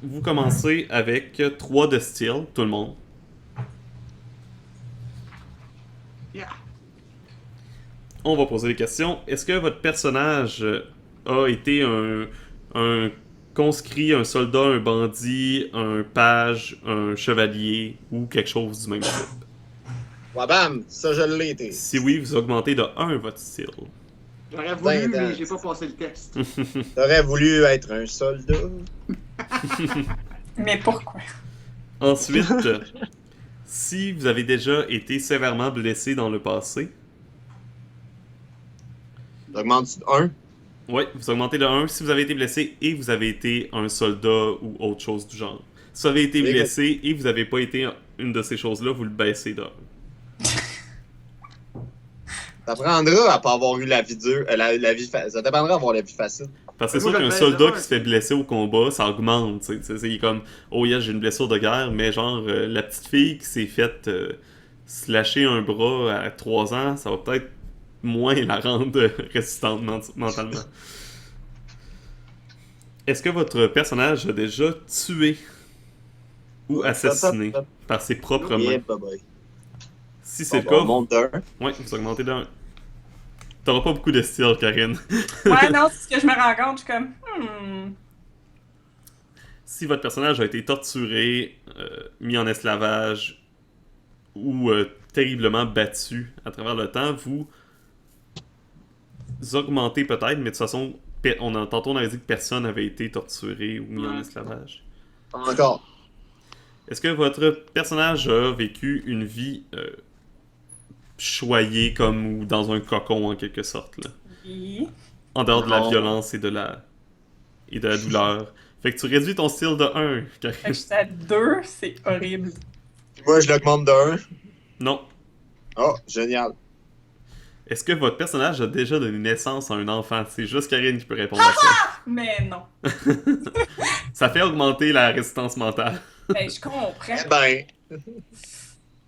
vous commencez avec 3 de steel, tout le monde. Yeah. On va poser des questions. Est-ce que votre personnage a été un conscrit, un soldat, un bandit, un page, un chevalier ou quelque chose du même type? Ouais, bam! Ça, je l'ai été. Si oui, vous augmentez de 1 votre style. J'aurais voulu, Ben, mais j'ai pas passé le test. T'aurais voulu être un soldat. Mais pourquoi? Ensuite, si vous avez déjà été sévèrement blessé dans le passé, T'augmentes un. ouais, vous augmentez de 1 si vous avez été blessé et vous avez été un soldat ou autre chose du genre. Si vous avez été Et blessé et vous n'avez pas été une de ces choses-là, vous le baissez de 1. T'apprendras à pas avoir eu la vie dure. La vie ça t'apprendra à avoir la vie facile. Parce que c'est Moi, sûr je qu'un le baisse soldat de qui un. se fait blesser au combat, ça augmente. C'est comme, oh yes, j'ai une blessure de guerre, mais genre, la petite fille qui s'est faite slasher un bras à 3 ans, ça va peut-être moins la rendre résistante mentalement. Est-ce que votre personnage a déjà tué ou assassiné par ses propres Yeah, mains? bye bye. Si c'est Bon, le on cas, monte d'un. ouais, vous augmentez d'un. T'auras pas beaucoup de style, Karine. Ouais, non, c'est ce que je me rends compte. Je suis comme, Si votre personnage a été torturé, mis en esclavage ou terriblement battu à travers le temps, vous augmentez peut-être, mais de toute façon, tantôt on avait dit que personne n'avait été torturé ou mis en esclavage. Encore. Est-ce que votre personnage a vécu une vie choyée comme ou dans un cocon en quelque sorte, là? oui. En dehors de la Non. violence et de la douleur. Fait que tu réduis ton style de 1, Fait que Karine. j'étais à 2, c'est horrible. Moi, je l'augmente d'un. Non. Oh, génial. Est-ce que votre personnage a déjà donné naissance à un enfant? C'est juste Karine qui peut répondre à ça. Mais non. Ça fait augmenter la résistance mentale. Ben, je comprends. Eh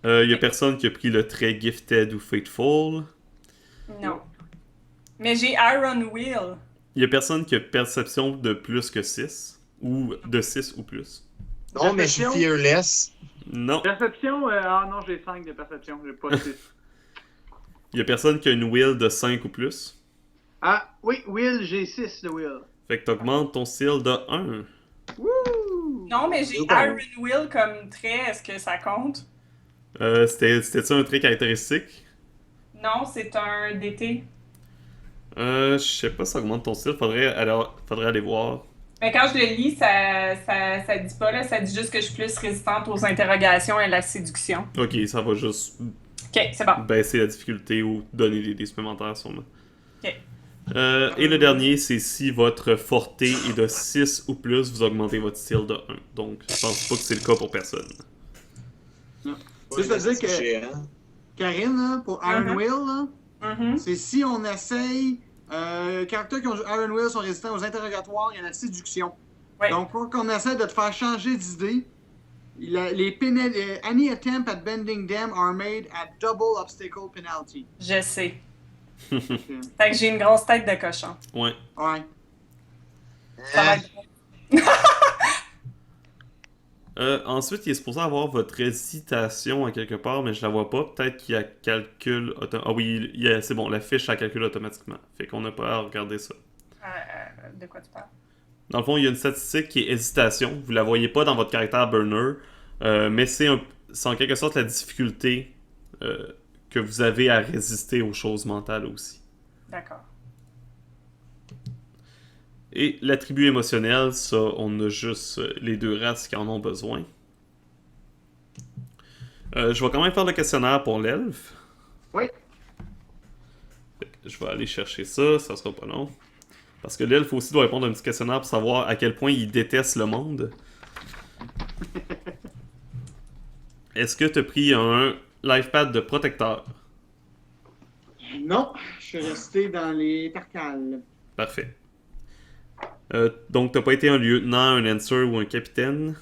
ben. Y a personne qui a pris le trait Gifted ou Fateful. Non. Mais j'ai Iron Will. Y a personne qui a perception de plus que 6. Ou de 6 ou plus. Non, mais je suis Perception. fearless. Non. Perception, ah non, j'ai 5 de perception, j'ai pas 6. Y a personne qui a une will de 5 ou plus. Ah, oui, Will, j'ai 6 de Will. Fait que t'augmentes ton style de 1. Wouh! Non, mais j'ai C'est bon. Iron Will comme trait. Est-ce que ça compte? C'était ça un trait caractéristique? Non, c'est un DT. Je sais pas si ça augmente ton style. Faudrait aller voir. Mais quand je le lis, ça dit pas, là. Ça dit juste que je suis plus résistante aux interrogations et à la séduction. Ok, ça va juste Ok, c'est bon. baisser la difficulté ou donner des dés supplémentaires sûrement. Ok. Et le dernier, c'est si votre forté est de 6 ou plus, vous augmentez votre style de 1. Donc, je pense pas que c'est le cas pour personne. C'est-à-dire que Géant. Karine, là, pour Iron Mhm. Will, là, Mhm. c'est si on essaye. Les caractères qui ont Iron Will sont résistants aux interrogatoires et à la séduction. Ouais. Donc, quand on essaie de te faire changer d'idée, any attempt at bending them are made at double obstacle penalty. Je sais. Fait que j'ai une grosse tête de cochon. Ouais. Ouais. Ça va Hein? être... Ensuite, il est supposé avoir votre hésitation à quelque part, mais je la vois pas. Peut-être qu'il y a calcul automatique. Ah oui, c'est bon, la fiche, ça calcule automatiquement. Fait qu'on n'a pas à regarder ça. de quoi tu parles? Dans le fond, il y a une statistique qui est hésitation. Vous la voyez pas dans votre caractère burner, mais c'est en quelque sorte la difficulté que vous avez à résister aux choses mentales aussi. D'accord. Et l'attribut émotionnel, ça, on a juste les deux races qui en ont besoin. Je vais quand même faire le questionnaire pour l'elfe. Oui. Je vais aller chercher ça, ça sera pas long. Parce que l'elfe aussi doit répondre à un petit questionnaire pour savoir à quel point il déteste le monde. Est-ce que tu as pris un lifepad de protecteur? Non, je suis resté dans les Tarkals. Parfait. Donc, t'as pas été un lieutenant, un lancer ou un capitaine.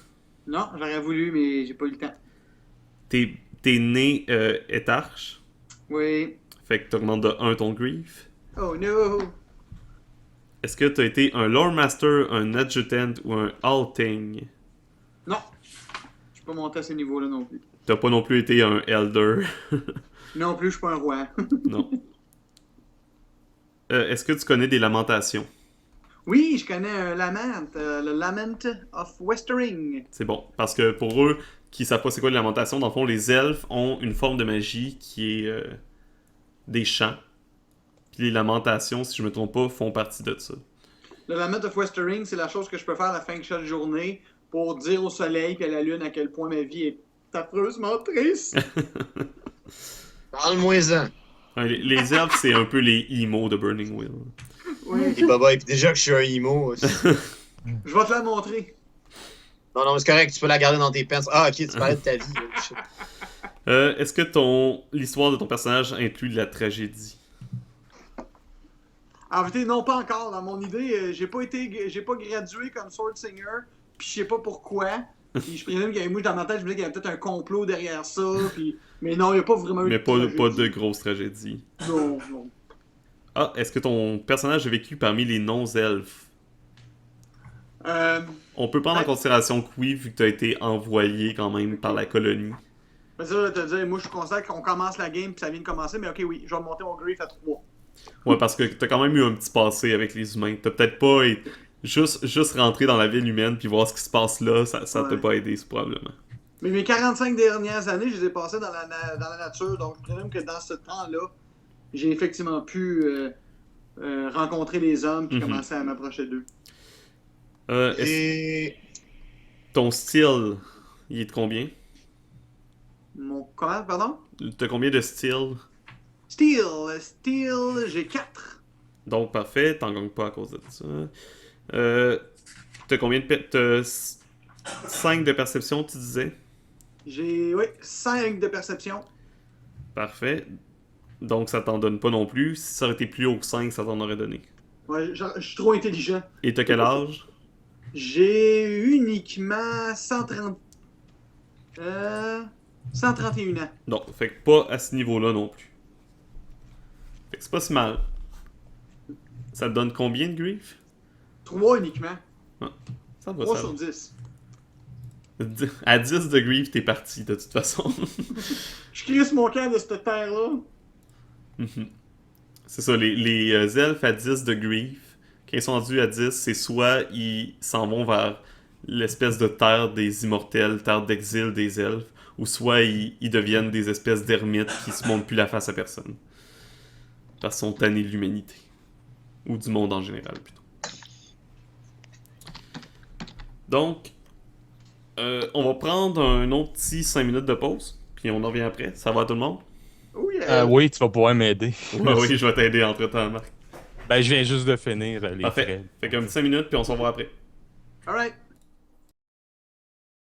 Non, j'aurais voulu, mais j'ai pas eu le temps. T'es né étarche. Oui. Fait que t'augmentes de 1 ton grief. Oh no! Est-ce que t'as été un lore master, un adjutant ou un alting? Non. Je suis pas monté à ce niveau-là non plus. T'as pas non plus été un elder. Non plus, je suis pas un roi. Non. Est-ce que tu connais des lamentations? Oui, je connais un lament, le Lament of Westering. C'est bon. Parce que pour eux qui savent pas c'est quoi les lamentations, dans le fond, les elfes ont une forme de magie qui est des chants. Puis les lamentations, si je me trompe pas, font partie de ça. Le Lament of Westering, c'est la chose que je peux faire à la fin de chaque journée pour dire au soleil et à la lune à quel point ma vie est affreusement triste. Parle-moi-en. Ouais, les elfes, c'est un peu les emo de Burning Wheel. Oui. Et baba, et puis déjà que je suis un emo. Je vais te la montrer. Non, c'est correct, tu peux la garder dans tes pants. Ah, ok, tu parlais de ta vie. Shit. Est-ce que l'histoire de ton personnage inclut de la tragédie? En vérité, non, pas encore. Dans mon idée, j'ai pas gradué comme Sword Singer, puis je sais pas pourquoi. Puis je présume qu'il y avait, moi, dans ma tête, je me disais qu'il y avait peut-être un complot derrière ça, puis... Mais non, il n'y a pas vraiment eu Mais de pas tragédie. de grosse tragédie. Non, non. Ah, est-ce que ton personnage a vécu parmi les non-elfes? On peut prendre en considération que oui, vu que tu as été envoyé quand même par la colonie. Mais ça, je vais te dire, moi, je considère qu'on commence la game, puis ça vient de commencer, mais ok, oui, je vais monter mon grief à 3. Ouais, parce que t'as quand même eu un petit passé avec les humains. T'as peut-être pas juste rentré dans la ville humaine puis voir ce qui se passe là, ça t'a pas aidé, probablement. Mais mes 45 dernières années, je les ai passées dans la nature, donc je présume que dans ce temps-là, j'ai effectivement pu rencontrer les hommes puis commencer à m'approcher d'eux. Et... Ton style, il est de combien? Comment, pardon? T'as combien de styles? Steel, j'ai 4. Donc, parfait, t'en gagnes pas à cause de ça. T'as combien de... T'as 5 de perception, tu disais? J'ai, oui, 5 de perception. Parfait. Donc, ça t'en donne pas non plus. Si ça aurait été plus haut que 5, ça t'en aurait donné. Ouais, je suis trop intelligent. Et t'as quel âge? J'ai uniquement 131 ans. Non, fait que pas à ce niveau-là non plus. Fait que c'est pas si mal. Ça te donne combien de grief? 3 uniquement. Ça va, 3 ça sur va. 10. À 10 de grief, t'es parti de toute façon. Je crisse mon camp de cette terre-là. C'est ça, les elfes à 10 de grief, quand ils sont rendus à 10, c'est soit ils s'en vont vers l'espèce de terre des immortels, terre d'exil des elfes, ou soit ils deviennent des espèces d'ermites qui se montrent plus la face à personne. Parce qu'ils sont tannés de l'humanité. Ou du monde en général, plutôt. Donc, on va prendre un autre petit 5 minutes de pause, puis on en revient après. Ça va à tout le monde? Oh yeah. Oui, tu vas pouvoir m'aider. Oui, je vais t'aider entre-temps, Marc. Ben, je viens juste de finir les Parfait. threads. Fait comme 5 minutes, puis on s'en va après. Alright.